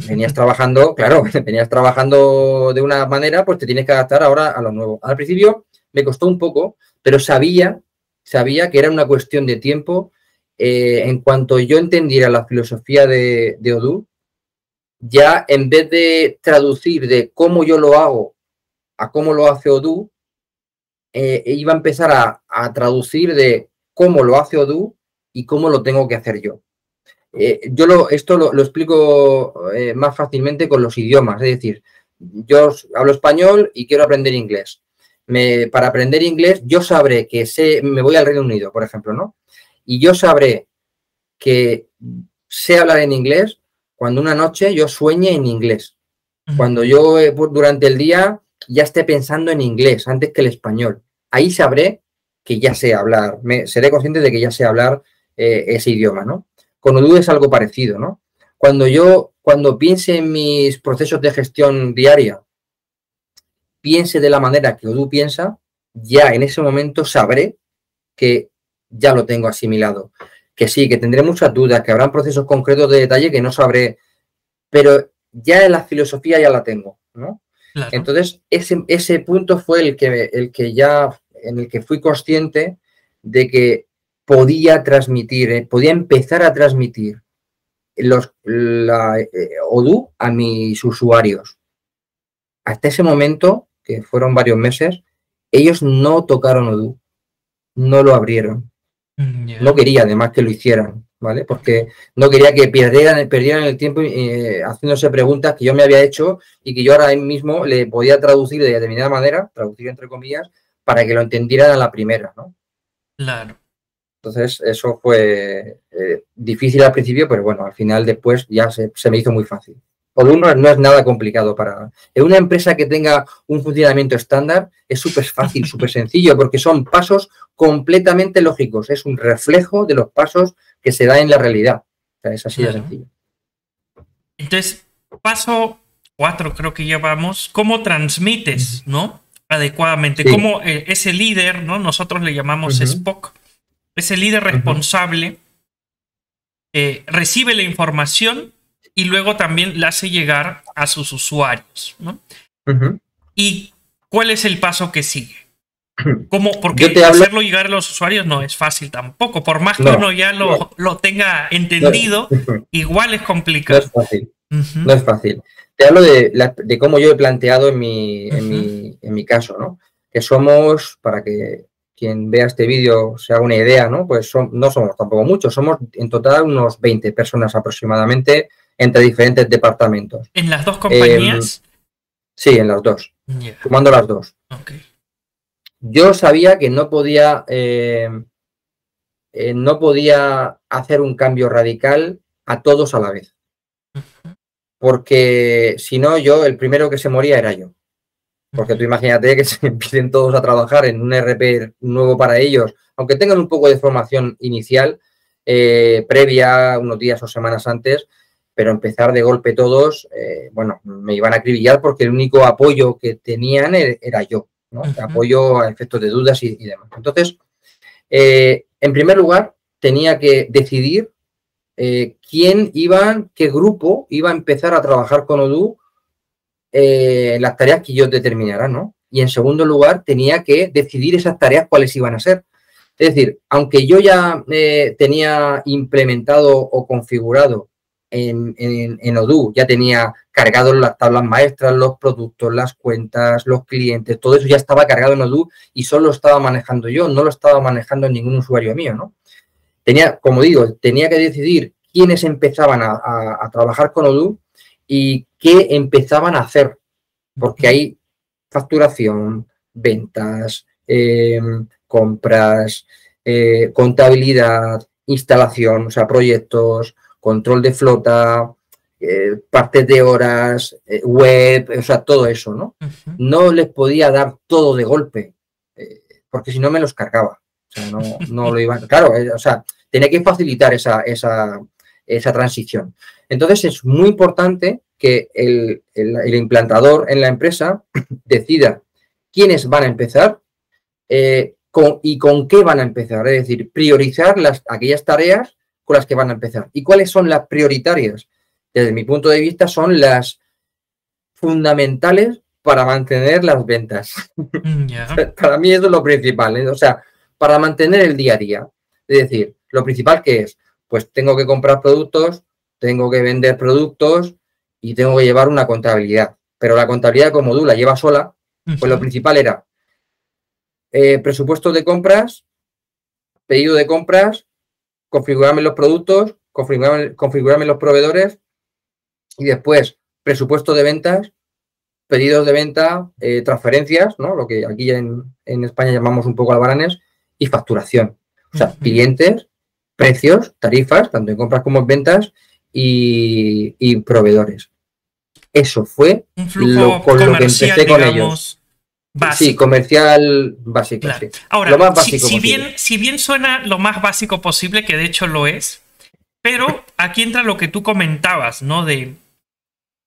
Venías trabajando, claro, venías trabajando de una manera, pues te tienes que adaptar ahora a lo nuevo. Al principio me costó un poco, pero sabía que era una cuestión de tiempo. En cuanto yo entendiera la filosofía de Odoo, ya en vez de traducir de cómo yo lo hago a cómo lo hace Odoo, iba a empezar a traducir de cómo lo hace Odoo y cómo lo tengo que hacer yo. Esto lo explico más fácilmente con los idiomas, es decir, yo hablo español y quiero aprender inglés. Para aprender inglés, yo sabré que me voy al Reino Unido, por ejemplo, ¿no? Y yo sabré que sé hablar en inglés cuando una noche yo sueñe en inglés. Cuando yo durante el día ya esté pensando en inglés antes que el español. Ahí sabré que ya sé hablar, seré consciente de que ya sé hablar ese idioma, ¿no? Con Odoo es algo parecido, ¿no? Cuando piense en mis procesos de gestión diaria, piense de la manera que Odoo piensa, ya en ese momento sabré que ya lo tengo asimilado. Que sí, que tendré muchas dudas, que habrán procesos concretos de detalle que no sabré, pero ya en la filosofía ya la tengo, ¿no? Claro. Entonces, ese punto fue en el que fui consciente de que podía transmitir, podía empezar a transmitir Odoo a mis usuarios. Hasta ese momento, que fueron varios meses, ellos no tocaron Odoo, no lo abrieron. Yeah. No quería además que lo hicieran, ¿vale? Porque no quería que perdieran el tiempo haciéndose preguntas que yo me había hecho y que yo ahora mismo le podía traducir de determinada manera, traducir entre comillas, para que lo entendieran a la primera, ¿no? Claro. Entonces, eso fue difícil al principio, pero bueno, al final después ya se me hizo muy fácil. Odoo no es nada complicado en una empresa que tenga un funcionamiento estándar, es súper fácil, súper sencillo, porque son pasos completamente lógicos. Es un reflejo de los pasos que se da en la realidad. O sea, es así de sencillo. Entonces, paso 4 creo que ya vamos. ¿Cómo transmites, no? Adecuadamente. Sí. ¿Cómo ese líder, no? Nosotros le llamamos Spock. Ese líder responsable recibe la información y luego también la hace llegar a sus usuarios, ¿no? ¿Y cuál es el paso que sigue? ¿Cómo? Porque hacerlo llegar a los usuarios no es fácil tampoco. Por más que uno ya lo tenga entendido, igual es complicado. No es fácil. No es fácil. Te hablo de cómo yo he planteado en mi caso, ¿no? Que somos, para que quien vea este vídeo se haga una idea, ¿no? Pues no somos tampoco muchos, somos en total unos 20 personas aproximadamente entre diferentes departamentos. ¿En las dos compañías? Sí, en las dos. Yeah. Sumando las dos. Okay. Yo sabía que no podía hacer un cambio radical a todos a la vez. Porque si no, el primero que se moría era yo. Porque tú imagínate que se empiecen todos a trabajar en un ERP nuevo para ellos, aunque tengan un poco de formación inicial, previa, unos días o semanas antes, pero empezar de golpe todos, bueno, me iban a acribillar porque el único apoyo que tenían era yo, ¿no? Apoyo a efectos de dudas y demás. Entonces, en primer lugar, tenía que decidir qué grupo iba a empezar a trabajar con Odoo las tareas que yo determinara, ¿no? Y en segundo lugar, tenía que decidir esas tareas cuáles iban a ser. Es decir, aunque yo ya tenía implementado o configurado en Odoo, ya tenía cargado las tablas maestras, los productos, las cuentas, los clientes, todo eso ya estaba cargado en Odoo y solo lo estaba manejando yo, no lo estaba manejando ningún usuario mío, ¿no? Como digo, tenía que decidir quiénes empezaban a trabajar con Odoo y qué empezaban a hacer, porque hay facturación, ventas, compras, contabilidad, instalación, o sea, proyectos, control de flota, partes de horas, web, o sea, todo eso, ¿no? No les podía dar todo de golpe, porque si no me los cargaba. O sea, no lo iban. Claro, o sea, tenía que facilitar esa transición. Entonces, es muy importante que el implantador en la empresa decida quiénes van a empezar y con qué van a empezar. Es decir, priorizar aquellas tareas con las que van a empezar. ¿Y cuáles son las prioritarias? Desde mi punto de vista, son las fundamentales para mantener las ventas. Yeah. Para mí eso es lo principal, ¿eh? O sea, para mantener el día a día. Es decir, lo principal que es, pues tengo que comprar productos, tengo que vender productos y tengo que llevar una contabilidad. Pero la contabilidad, como tú la llevas sola, pues lo principal era presupuesto de compras, pedido de compras, configurarme los productos, configurarme los proveedores y después presupuesto de ventas, pedidos de venta, transferencias, ¿no? Lo que aquí en España llamamos un poco albaranes, y facturación. O sea, clientes, precios, tarifas, tanto en compras como en ventas y proveedores. Eso fue un flujo con lo que empecé con ellos. Básico. Sí, comercial básico. Claro. Sí. Ahora, lo más básico si bien suena lo más básico posible, que de hecho lo es, pero aquí entra lo que tú comentabas, ¿no? De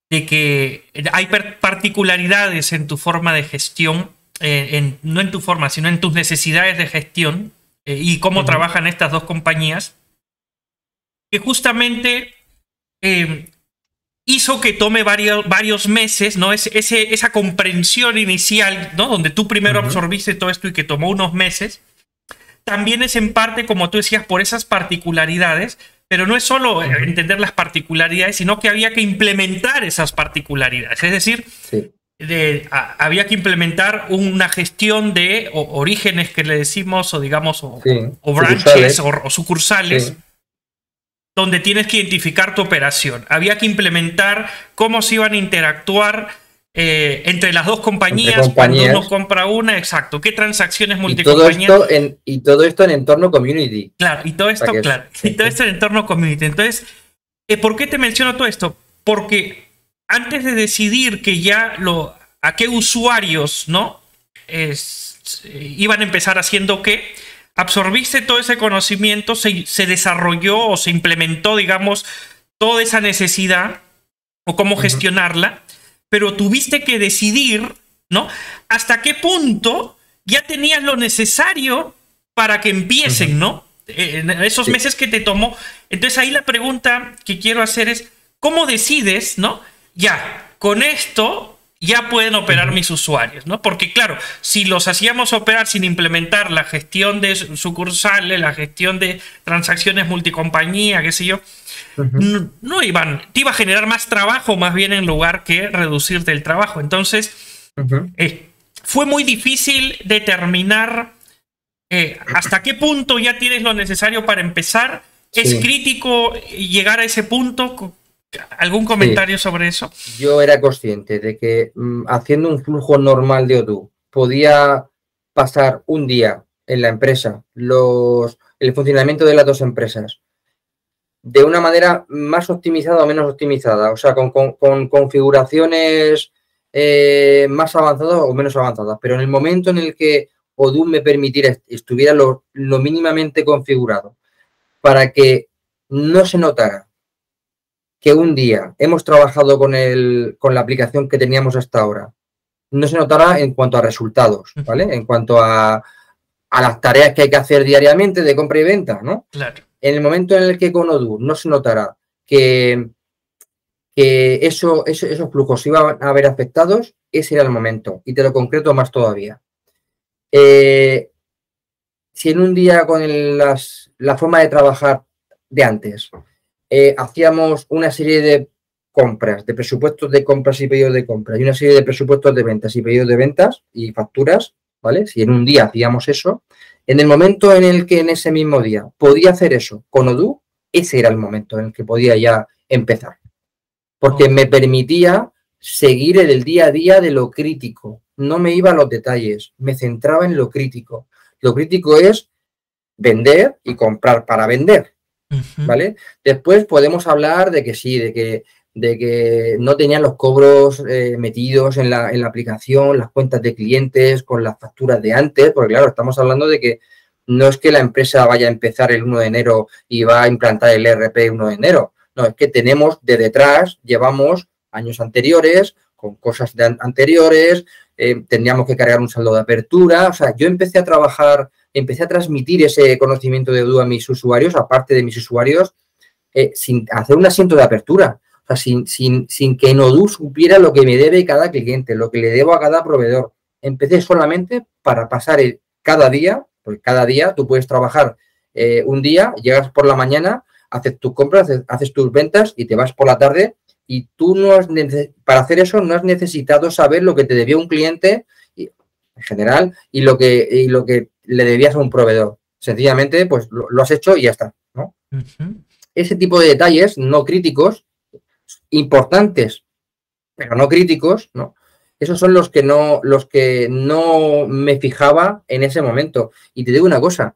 que hay particularidades en tu forma de gestión, no en tu forma, sino en tus necesidades de gestión y cómo trabajan estas dos compañías, que justamente hizo que tome varios meses, ¿no? Esa comprensión inicial, ¿no? Donde tú primero absorbiste todo esto y que tomó unos meses, también es en parte, como tú decías, por esas particularidades. Pero no es solo entender las particularidades, sino que había que implementar esas particularidades. Es decir, había que implementar una gestión de orígenes que le decimos, o digamos, o branches o sucursales, donde tienes que identificar tu operación. Había que implementar cómo se iban a interactuar entre las dos compañías, cuando uno compra una, exacto, qué transacciones multicompañías. Y todo esto en entorno community. Claro, y todo esto, en entorno community. Entonces, ¿por qué te menciono todo esto? Porque antes de decidir que a qué usuarios, ¿no? Iban a empezar haciendo qué, absorbiste todo ese conocimiento, se desarrolló o se implementó, digamos, toda esa necesidad o cómo gestionarla. Pero tuviste que decidir, ¿no? Hasta qué punto ya tenías lo necesario para que empiecen, ¿no? En esos meses que te tomó. Entonces ahí la pregunta que quiero hacer es, ¿cómo decides, ¿no? Ya, con esto ya pueden operar mis usuarios, ¿no? Porque claro, si los hacíamos operar sin implementar la gestión de sucursales, la gestión de transacciones multicompañía, qué sé yo, no te iba a generar más trabajo más bien en lugar que reducirte el trabajo. Entonces, fue muy difícil determinar hasta qué punto ya tienes lo necesario para empezar. ¿Es crítico llegar a ese punto? ¿Algún comentario sobre eso? Yo era consciente de que haciendo un flujo normal de Odoo podía pasar un día en la empresa, el funcionamiento de las dos empresas, de una manera más optimizada o menos optimizada, o sea, con configuraciones más avanzadas o menos avanzadas, pero en el momento en el que Odoo me permitiera estuviera lo mínimamente configurado para que no se notara que un día hemos trabajado con la aplicación que teníamos hasta ahora, no se notará en cuanto a resultados, ¿vale? En cuanto a las tareas que hay que hacer diariamente de compra y venta, ¿no? Claro. En el momento en el que con Odoo no se notará que esos flujos se iban a ver afectados, ese era el momento. Y te lo concreto más todavía. Si en un día con la forma de trabajar de antes hacíamos una serie de compras, de presupuestos de compras y pedidos de compras, y una serie de presupuestos de ventas y pedidos de ventas y facturas, ¿vale? Si en un día hacíamos eso, en el momento en el que en ese mismo día podía hacer eso con Odoo, ese era el momento en el que podía ya empezar. Porque me permitía seguir en el día a día de lo crítico. No me iba a los detalles, me centraba en lo crítico. Lo crítico es vender y comprar para vender, ¿vale? Después podemos hablar de que sí, de que de que no tenían los cobros metidos en la aplicación, las cuentas de clientes con las facturas de antes, porque claro, estamos hablando de que no es que la empresa vaya a empezar el 1 de enero y va a implantar el ERP el 1 de enero, no, es que tenemos de detrás, llevamos años anteriores, con cosas anteriores, tendríamos que cargar un saldo de apertura, o sea, yo empecé a trabajar, empecé a transmitir ese conocimiento de Odoo a mis usuarios, aparte de mis usuarios, sin hacer un asiento de apertura. O sea, sin que en Odoo supiera lo que me debe cada cliente, lo que le debo a cada proveedor. Empecé solamente para pasar cada día, porque cada día tú puedes trabajar un día, llegas por la mañana, haces tus compras, haces tus ventas y te vas por la tarde y tú para hacer eso no has necesitado saber lo que te debía un cliente en general y lo que le debías a un proveedor. Sencillamente, pues lo has hecho y ya está, ¿no? Ese tipo de detalles no críticos, importantes, pero no críticos, ¿no? Esos son los que no me fijaba en ese momento. Y te digo una cosa,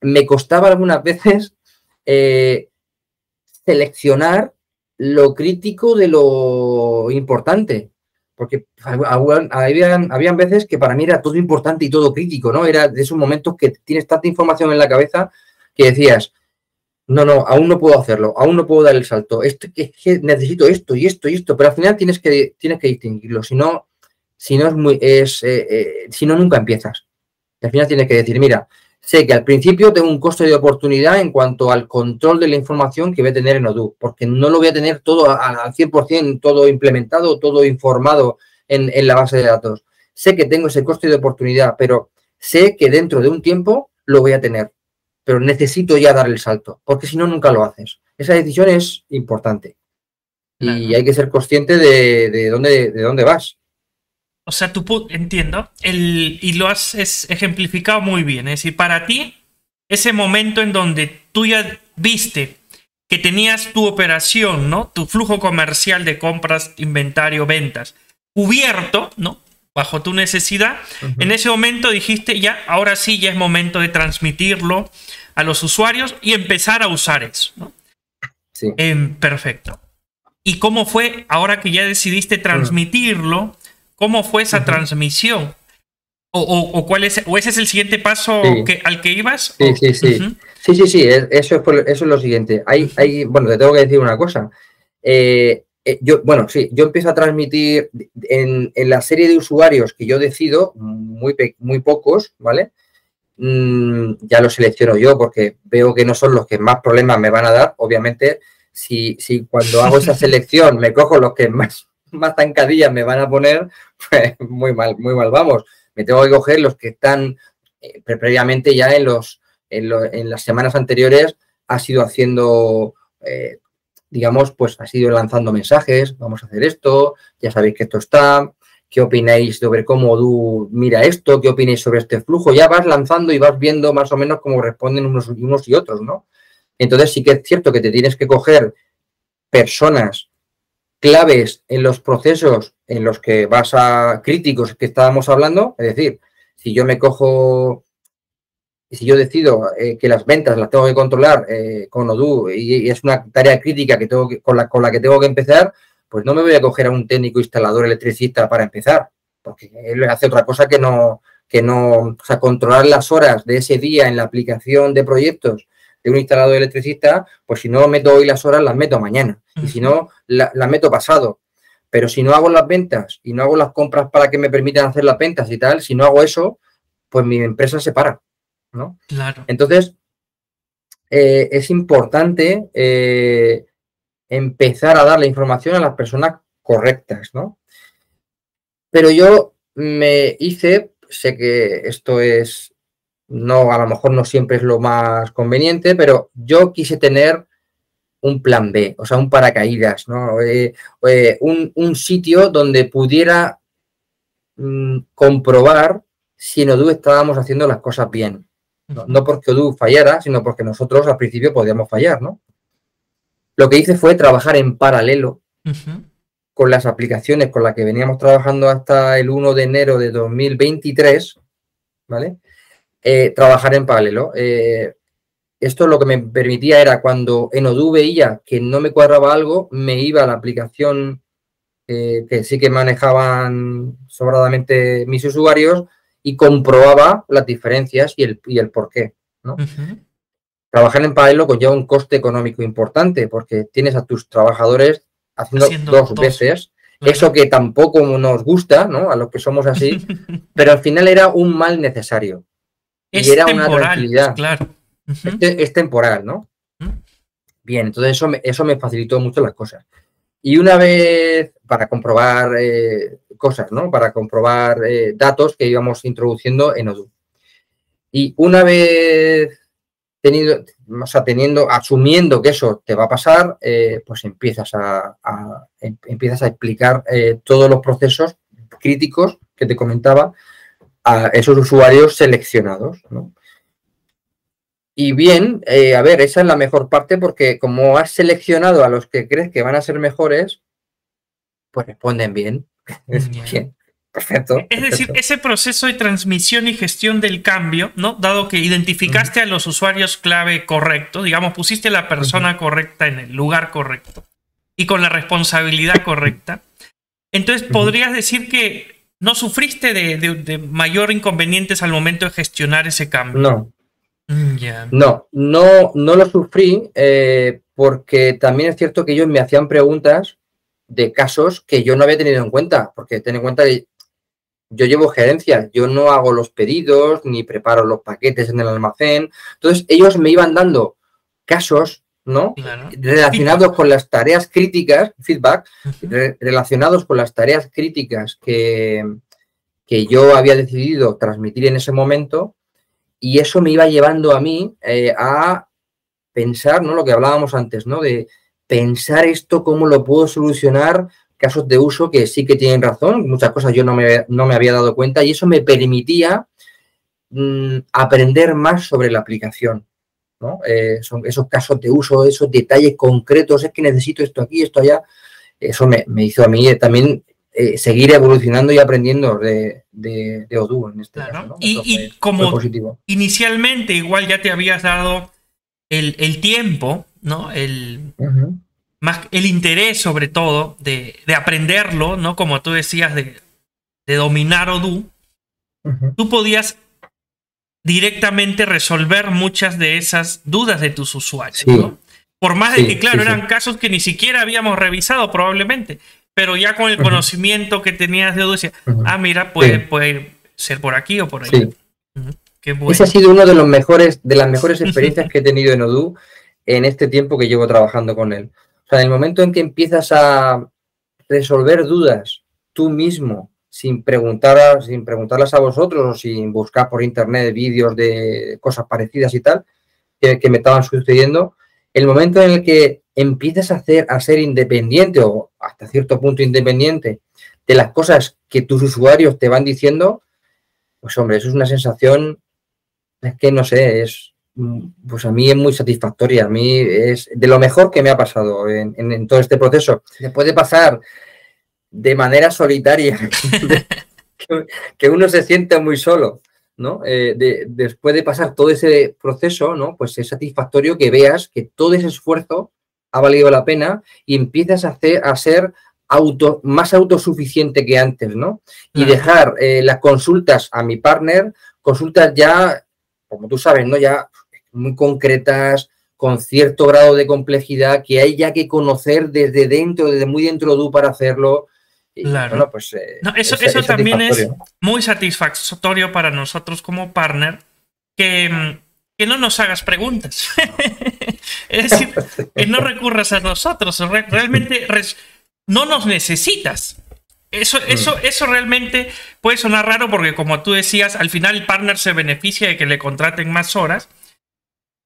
me costaba algunas veces seleccionar lo crítico de lo importante. Porque habían veces que para mí era todo importante y todo crítico, ¿no? Era de esos momentos que tienes tanta información en la cabeza que decías, no, aún no puedo hacerlo, aún no puedo dar el salto, es que necesito esto y esto y esto, pero al final tienes que distinguirlo, si no nunca empiezas. Al final tienes que decir, mira, sé que al principio tengo un coste de oportunidad en cuanto al control de la información que voy a tener en Odoo, porque no lo voy a tener todo al 100%, todo implementado, todo informado en la base de datos. Sé que tengo ese coste de oportunidad, pero sé que dentro de un tiempo lo voy a tener. Pero necesito ya dar el salto, porque si no, nunca lo haces. Esa decisión es importante. Claro. Y hay que ser consciente de dónde vas. O sea, entiendo, y lo has ejemplificado muy bien. Es decir, para ti, ese momento en donde tú ya viste que tenías tu operación, ¿no? Tu flujo comercial de compras, inventario, ventas, cubierto, ¿no? Bajo tu necesidad, en ese momento dijiste, ya, ahora sí, ya es momento de transmitirlo a los usuarios y empezar a usar eso, ¿no? Sí. Perfecto. ¿Y cómo fue, ahora que ya decidiste transmitirlo, cómo fue esa transmisión? ¿O ese es el siguiente paso al que ibas? Sí. Sí, eso es lo siguiente. Bueno, te tengo que decir una cosa. Yo empiezo a transmitir en la serie de usuarios que yo decido, muy pocos, ¿vale? Ya los selecciono yo porque veo que no son los que más problemas me van a dar. Obviamente, si cuando hago esa selección me cojo los que más zancadillas me van a poner, pues muy mal vamos. Me tengo que coger los que están previamente ya en las semanas anteriores ha sido haciendo... digamos, pues ha sido lanzando mensajes, vamos a hacer esto, ya sabéis que esto está, ¿qué opináis sobre cómo Odoo mira esto? ¿Qué opináis sobre este flujo? Ya vas lanzando y vas viendo más o menos cómo responden unos y otros, ¿no? Entonces sí que es cierto que te tienes que coger personas claves en los procesos en los que vas a críticos que estábamos hablando, es decir, si yo me cojo... Y si yo decido que las ventas las tengo que controlar con Odoo y es una tarea crítica que con la que tengo que empezar, pues no me voy a coger a un técnico instalador electricista para empezar, porque él hace otra cosa que no, o sea, controlar las horas de ese día en la aplicación de proyectos de un instalador electricista, pues si no meto hoy las horas, las meto mañana, y si no, las meto pasado. Pero si no hago las ventas y no hago las compras para que me permitan hacer las ventas y tal, si no hago eso, pues mi empresa se para, ¿no? Claro. Entonces, es importante empezar a dar la información a las personas correctas, ¿no? Pero yo sé que esto a lo mejor no siempre es lo más conveniente, pero yo quise tener un plan B, o sea, un paracaídas, ¿no? Un sitio donde pudiera comprobar si en Odoo estábamos haciendo las cosas bien. No porque Odoo fallara, sino porque nosotros al principio podíamos fallar, ¿no? Lo que hice fue trabajar en paralelo con las aplicaciones con las que veníamos trabajando hasta el 1 de enero de 2023, ¿vale? Trabajar en paralelo. esto lo que me permitía era cuando en Odoo veía que no me cuadraba algo, me iba a la aplicación que sí que manejaban sobradamente mis usuarios y comprobaba las diferencias y el por qué, ¿no? Trabajar en paralelo conlleva un coste económico importante porque tienes a tus trabajadores haciendo dos veces. Claro. Eso que tampoco nos gusta, ¿no? A los que somos así, pero al final era un mal necesario. Es y era temporal, una tranquilidad. Claro. Es temporal, ¿no? Bien, entonces eso me facilitó mucho las cosas. Y una vez, para comprobar cosas, ¿no? Para comprobar datos que íbamos introduciendo en Odoo. Y una vez asumiendo que eso te va a pasar, pues empiezas a explicar todos los procesos críticos que te comentaba a esos usuarios seleccionados, ¿no? Y bien, a ver, esa es la mejor parte porque como has seleccionado a los que crees que van a ser mejores, pues responden bien. Bien. Perfecto. Es decir, ese proceso de transmisión y gestión del cambio, ¿no? Dado que identificaste a los usuarios clave correctos, digamos, pusiste a la persona correcta en el lugar correcto y con la responsabilidad correcta, entonces podrías decir que no sufriste de mayor inconvenientes al momento de gestionar ese cambio. No. No lo sufrí porque también es cierto que ellos me hacían preguntas de casos que yo no había tenido en cuenta, porque ten en cuenta que yo llevo gerencia, yo no hago los pedidos ni preparo los paquetes en el almacén. Entonces, ellos me iban dando casos, ¿no? Claro. Relacionados con las tareas críticas, feedback, relacionados con las tareas críticas que yo había decidido transmitir en ese momento, y eso me iba llevando a mí a pensar, ¿no? Lo que hablábamos antes, ¿no? De pensar esto, cómo lo puedo solucionar, casos de uso que sí que tienen razón, muchas cosas yo no me había dado cuenta y eso me permitía aprender más sobre la aplicación, ¿no? Son esos casos de uso, esos detalles concretos, es que necesito esto aquí, esto allá, eso me hizo a mí también seguir evolucionando y aprendiendo de Odoo en este caso, ¿no? Y como positivo. Inicialmente igual ya te habías dado el tiempo, ¿no? Más el interés, sobre todo, de aprenderlo, ¿no? Como tú decías, de dominar Odoo, tú podías directamente resolver muchas de esas dudas de tus usuarios, ¿no? Por más de que, claro, eran casos que ni siquiera habíamos revisado probablemente, pero ya con el conocimiento que tenías de Odoo, decías, mira, puede ser por aquí o por allá. Qué bueno. Ese ha sido uno de las mejores experiencias que he tenido en Odoo en este tiempo que llevo trabajando con él. O sea, en el momento en que empiezas a resolver dudas tú mismo, sin preguntarlas a vosotros o sin buscar por internet vídeos de cosas parecidas y tal, que me estaban sucediendo, el momento en el que empiezas a ser independiente o hasta cierto punto independiente de las cosas que tus usuarios te van diciendo, pues hombre, eso es una sensación, es que no sé, pues a mí es muy satisfactoria, a mí es de lo mejor que me ha pasado en todo este proceso. Después de pasar de manera solitaria, que uno se siente muy solo, ¿no? Después de pasar todo ese proceso, ¿no? Pues es satisfactorio que veas que todo ese esfuerzo ha valido la pena y empiezas a ser más autosuficiente que antes, ¿no? Y dejar las consultas a mi partner, consultas ya, como tú sabes, ¿no? Ya muy concretas, con cierto grado de complejidad que hay ya que conocer desde muy dentro de Odoo para hacerlo. Y, claro. Bueno, pues, eso también es muy satisfactorio para nosotros como partner, que no nos hagas preguntas. Es decir, que no recurras a nosotros. Realmente no nos necesitas. Eso realmente puede sonar raro porque, como tú decías, al final el partner se beneficia de que le contraten más horas.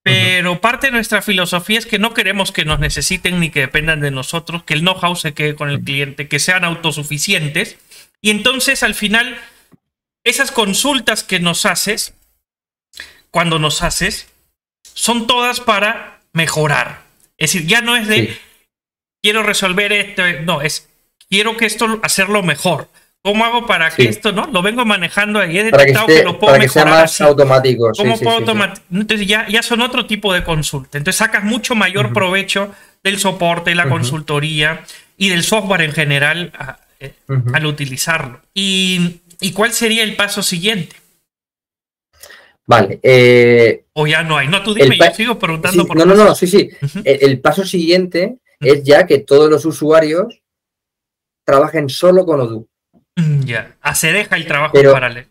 Pero parte de nuestra filosofía es que no queremos que nos necesiten ni que dependan de nosotros, que el know-how se quede con el cliente, que sean autosuficientes. Y entonces, al final, esas consultas que nos haces, cuando nos haces, son todas para mejorar. Es decir, ya no es de quiero resolver esto, no, es quiero que esto hacerlo mejor. ¿Cómo hago para que esto, no? Lo vengo manejando ahí. He detectado que lo puedo para que sea mejorar más así. automático. ¿Cómo puedo Entonces ya son otro tipo de consulta. Entonces sacas mucho mayor provecho del soporte, la consultoría y del software en general al utilizarlo. ¿Y cuál sería el paso siguiente? Vale. O ya no hay. No, tú dime, yo sigo preguntando sí, por no, pasos. sí. El paso siguiente es ya que todos los usuarios trabajen solo con Odoo. Ya, se deja el trabajo en paralelo.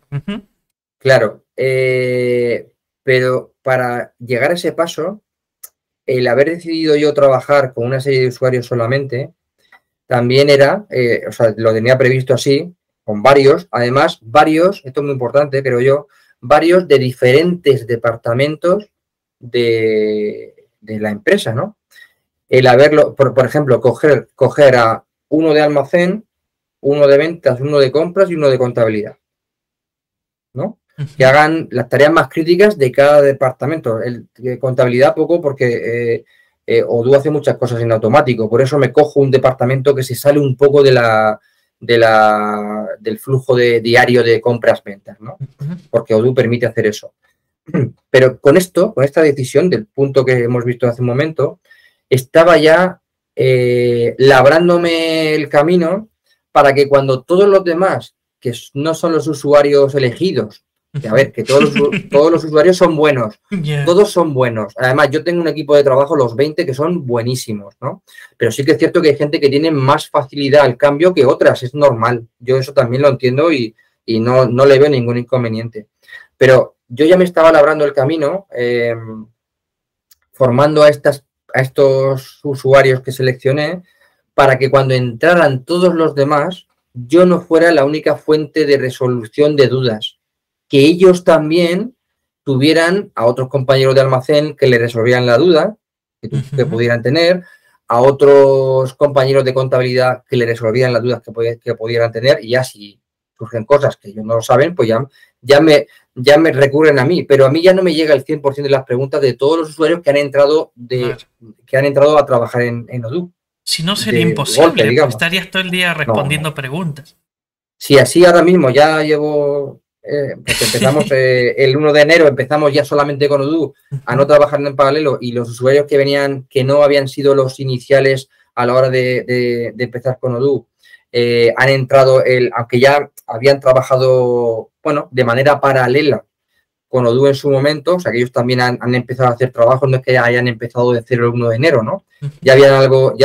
Claro, pero para llegar a ese paso, el haber decidido yo trabajar con una serie de usuarios solamente, también era, o sea, lo tenía previsto así, con varios, además, varios, esto es muy importante, creo yo, varios de diferentes departamentos de la empresa, ¿no? El haberlo, por ejemplo, coger a uno de almacén, uno de ventas, uno de compras y uno de contabilidad, ¿no? Que hagan las tareas más críticas de cada departamento. El de contabilidad poco porque Odoo hace muchas cosas en automático, por eso me cojo un departamento que se sale un poco del flujo diario de compras-ventas, ¿no? Porque Odoo permite hacer eso. Pero con esta decisión del punto que hemos visto hace un momento, estaba ya labrándome el camino para que cuando todos los demás, que no son los usuarios elegidos, que a ver, que todos los usuarios son buenos, todos son buenos. Además, yo tengo un equipo de trabajo, los 20, que son buenísimos, ¿no? Pero sí que es cierto que hay gente que tiene más facilidad al cambio que otras, es normal. Yo eso también lo entiendo y no le veo ningún inconveniente. Pero yo ya me estaba labrando el camino, formando a estos usuarios que seleccioné, para que cuando entraran todos los demás, yo no fuera la única fuente de resolución de dudas, que ellos también tuvieran a otros compañeros de almacén que le resolvieran la duda que pudieran tener, a otros compañeros de contabilidad que le resolvieran las dudas que pudieran tener, y así surgen cosas que ellos no lo saben, pues ya me recurren a mí, pero a mí ya no me llega el 100% de las preguntas de todos los usuarios que han entrado a trabajar en Odoo. Si no, sería imposible, golpe, estarías todo el día respondiendo preguntas. Si así ahora mismo ya llevo, porque empezamos el 1 de enero, empezamos ya solamente con Odoo, a no trabajar en paralelo, y los usuarios que venían, que no habían sido los iniciales a la hora de empezar con Odoo, han entrado, aunque ya habían trabajado, bueno, de manera paralela con Odoo en su momento, o sea que ellos también han empezado a hacer trabajos, no es que hayan empezado de cero el 1 de enero, ¿no? Ya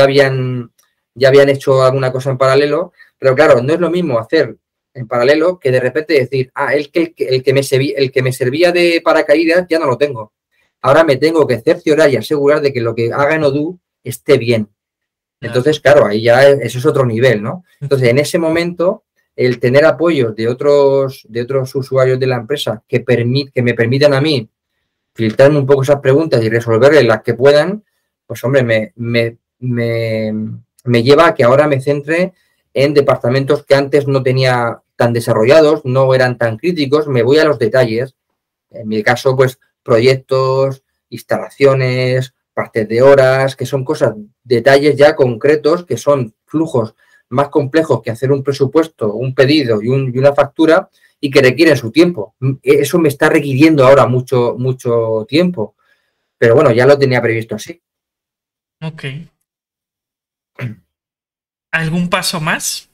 habían hecho alguna cosa en paralelo, pero claro, no es lo mismo hacer en paralelo que de repente decir, el que me servía de paracaídas ya no lo tengo. Ahora me tengo que cerciorar y asegurar de que lo que haga en Odoo esté bien. Entonces, claro, ahí ya eso es otro nivel, ¿no? Entonces, en ese momento, el tener apoyos de otros usuarios de la empresa que me permitan a mí filtrarme un poco esas preguntas y resolverles las que puedan, pues hombre, me lleva a que ahora me centre en departamentos que antes no tenía tan desarrollados, no eran tan críticos, me voy a los detalles. En mi caso, pues proyectos, instalaciones, partes de horas, que son cosas, detalles ya concretos, que son flujos más complejos que hacer un presupuesto, un pedido y una factura, y que requieren su tiempo. Eso me está requiriendo ahora mucho tiempo. Pero bueno, ya lo tenía previsto así. Ok. ¿Algún paso más?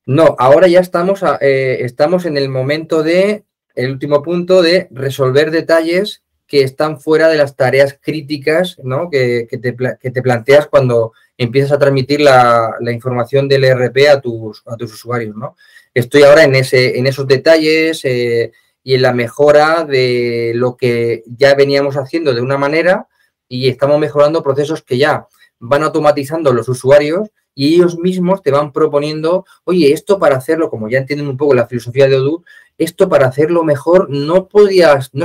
No, ahora ya estamos en el momento el último punto de resolver detalles que están fuera de las tareas críticas, ¿no? que te planteas cuando empiezas a transmitir la información del ERP a tus usuarios, ¿no? Estoy ahora en esos detalles y en la mejora de lo que ya veníamos haciendo de una manera, y estamos mejorando procesos que ya van automatizando los usuarios, y ellos mismos te van proponiendo, oye, esto para hacerlo, como ya entienden un poco la filosofía de Odoo, esto para hacerlo mejor no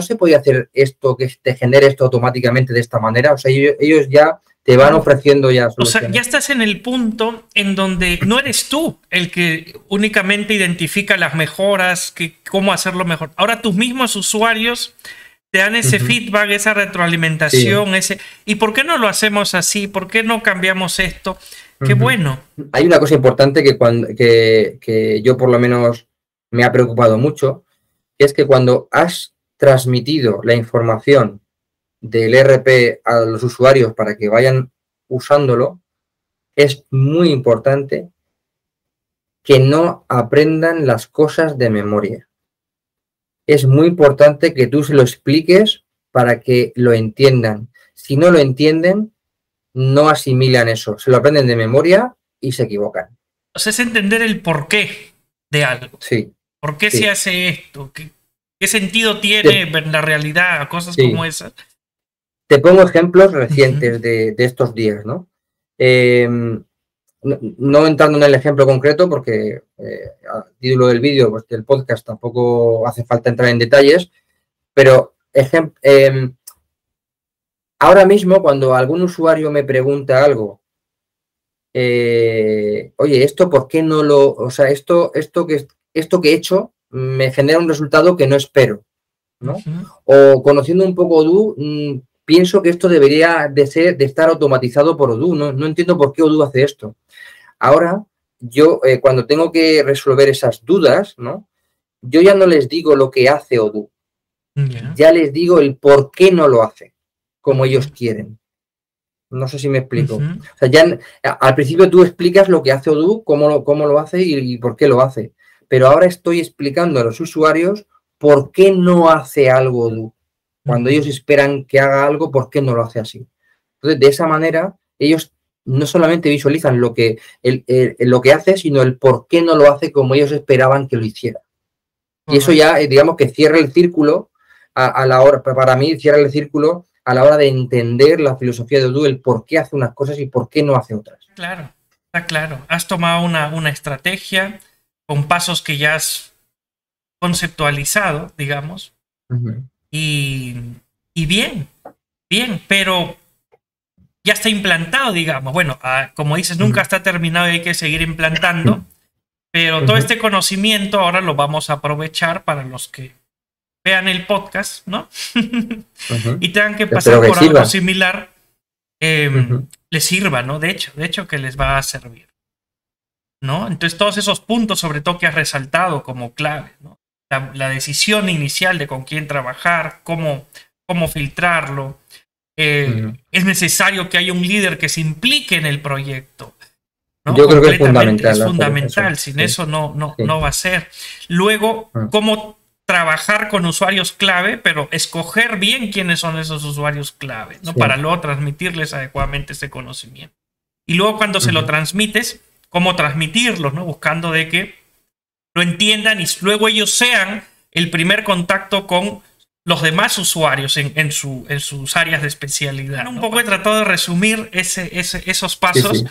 se podía hacer esto, que te genere esto automáticamente de esta manera. O sea, ellos ya te van ofreciendo ya soluciones. O sea, ya estás en el punto en donde no eres tú el que únicamente identifica las mejoras, cómo hacerlo mejor. Ahora tus mismos usuarios te dan ese feedback, esa retroalimentación, ¿y por qué no lo hacemos así? ¿Por qué no cambiamos esto? Qué bueno. Hay una cosa importante que yo por lo menos me ha preocupado mucho, que es que cuando has transmitido la información del ERP a los usuarios para que vayan usándolo, es muy importante que no aprendan las cosas de memoria. Es muy importante que tú se lo expliques para que lo entiendan. Si no lo entienden, no asimilan eso. Se lo aprenden de memoria y se equivocan. O sea, es entender el porqué de algo. Sí. ¿Por qué sí. se hace esto? ¿Qué sentido tiene en la realidad? Cosas como esas. Te pongo ejemplos recientes de estos días, ¿no? No entrando en el ejemplo concreto, porque a título del vídeo, pues, del podcast, tampoco hace falta entrar en detalles, pero ahora mismo cuando algún usuario me pregunta algo, oye, esto ¿por qué no lo...? O sea, esto que he hecho me genera un resultado que no espero, ¿no? O conociendo un poco Odoo, pienso que esto debería de estar automatizado por Odoo. No entiendo por qué Odoo hace esto. Ahora, yo cuando tengo que resolver esas dudas, ¿no? Yo ya no les digo lo que hace Odoo. Ya les digo el por qué no lo hace, como ellos quieren. No sé si me explico. O sea, ya al principio tú explicas lo que hace Odoo, cómo lo hace y por qué lo hace. Pero ahora estoy explicando a los usuarios por qué no hace algo Odoo. Cuando ellos esperan que haga algo, ¿por qué no lo hace así? Entonces, de esa manera, ellos no solamente visualizan lo que hace, sino el por qué no lo hace como ellos esperaban que lo hiciera. Y eso ya, digamos, que cierra el círculo a la hora, para mí, cierra el círculo a la hora de entender la filosofía de Odoo, el por qué hace unas cosas y por qué no hace otras. Claro, está claro. Has tomado una estrategia con pasos que ya has conceptualizado, digamos. Y bien, pero ya está implantado, digamos. Bueno, como dices, nunca está terminado y hay que seguir implantando. Pero todo este conocimiento ahora lo vamos a aprovechar para los que vean el podcast, ¿no? Y tengan que pasar por algo similar, les sirva, ¿no? De hecho que les va a servir, ¿no? Entonces todos esos puntos, sobre todo que has resaltado como clave, ¿no? La decisión inicial de con quién trabajar, cómo filtrarlo. Es necesario que haya un líder que se implique en el proyecto, ¿no? Yo creo que es fundamental. Es fundamental. Sin eso no va a ser. Luego, cómo trabajar con usuarios clave, pero escoger bien quiénes son esos usuarios clave, ¿no? Para luego transmitirles adecuadamente ese conocimiento. Y luego cuando se lo transmites, cómo transmitirlos, ¿no? Buscando de que lo entiendan y luego ellos sean el primer contacto con los demás usuarios en sus áreas de especialidad, ¿no? Un poco he tratado de resumir esos pasos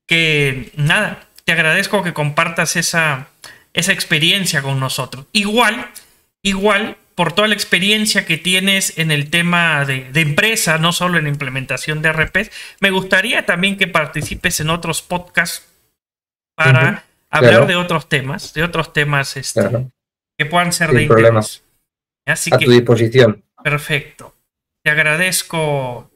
que, nada, te agradezco que compartas esa experiencia con nosotros. Igual, por toda la experiencia que tienes en el tema de empresa, no solo en la implementación de RPs, me gustaría también que participes en otros podcasts para hablar de otros temas, que puedan ser de interés. Así a tu disposición. Perfecto. Te agradezco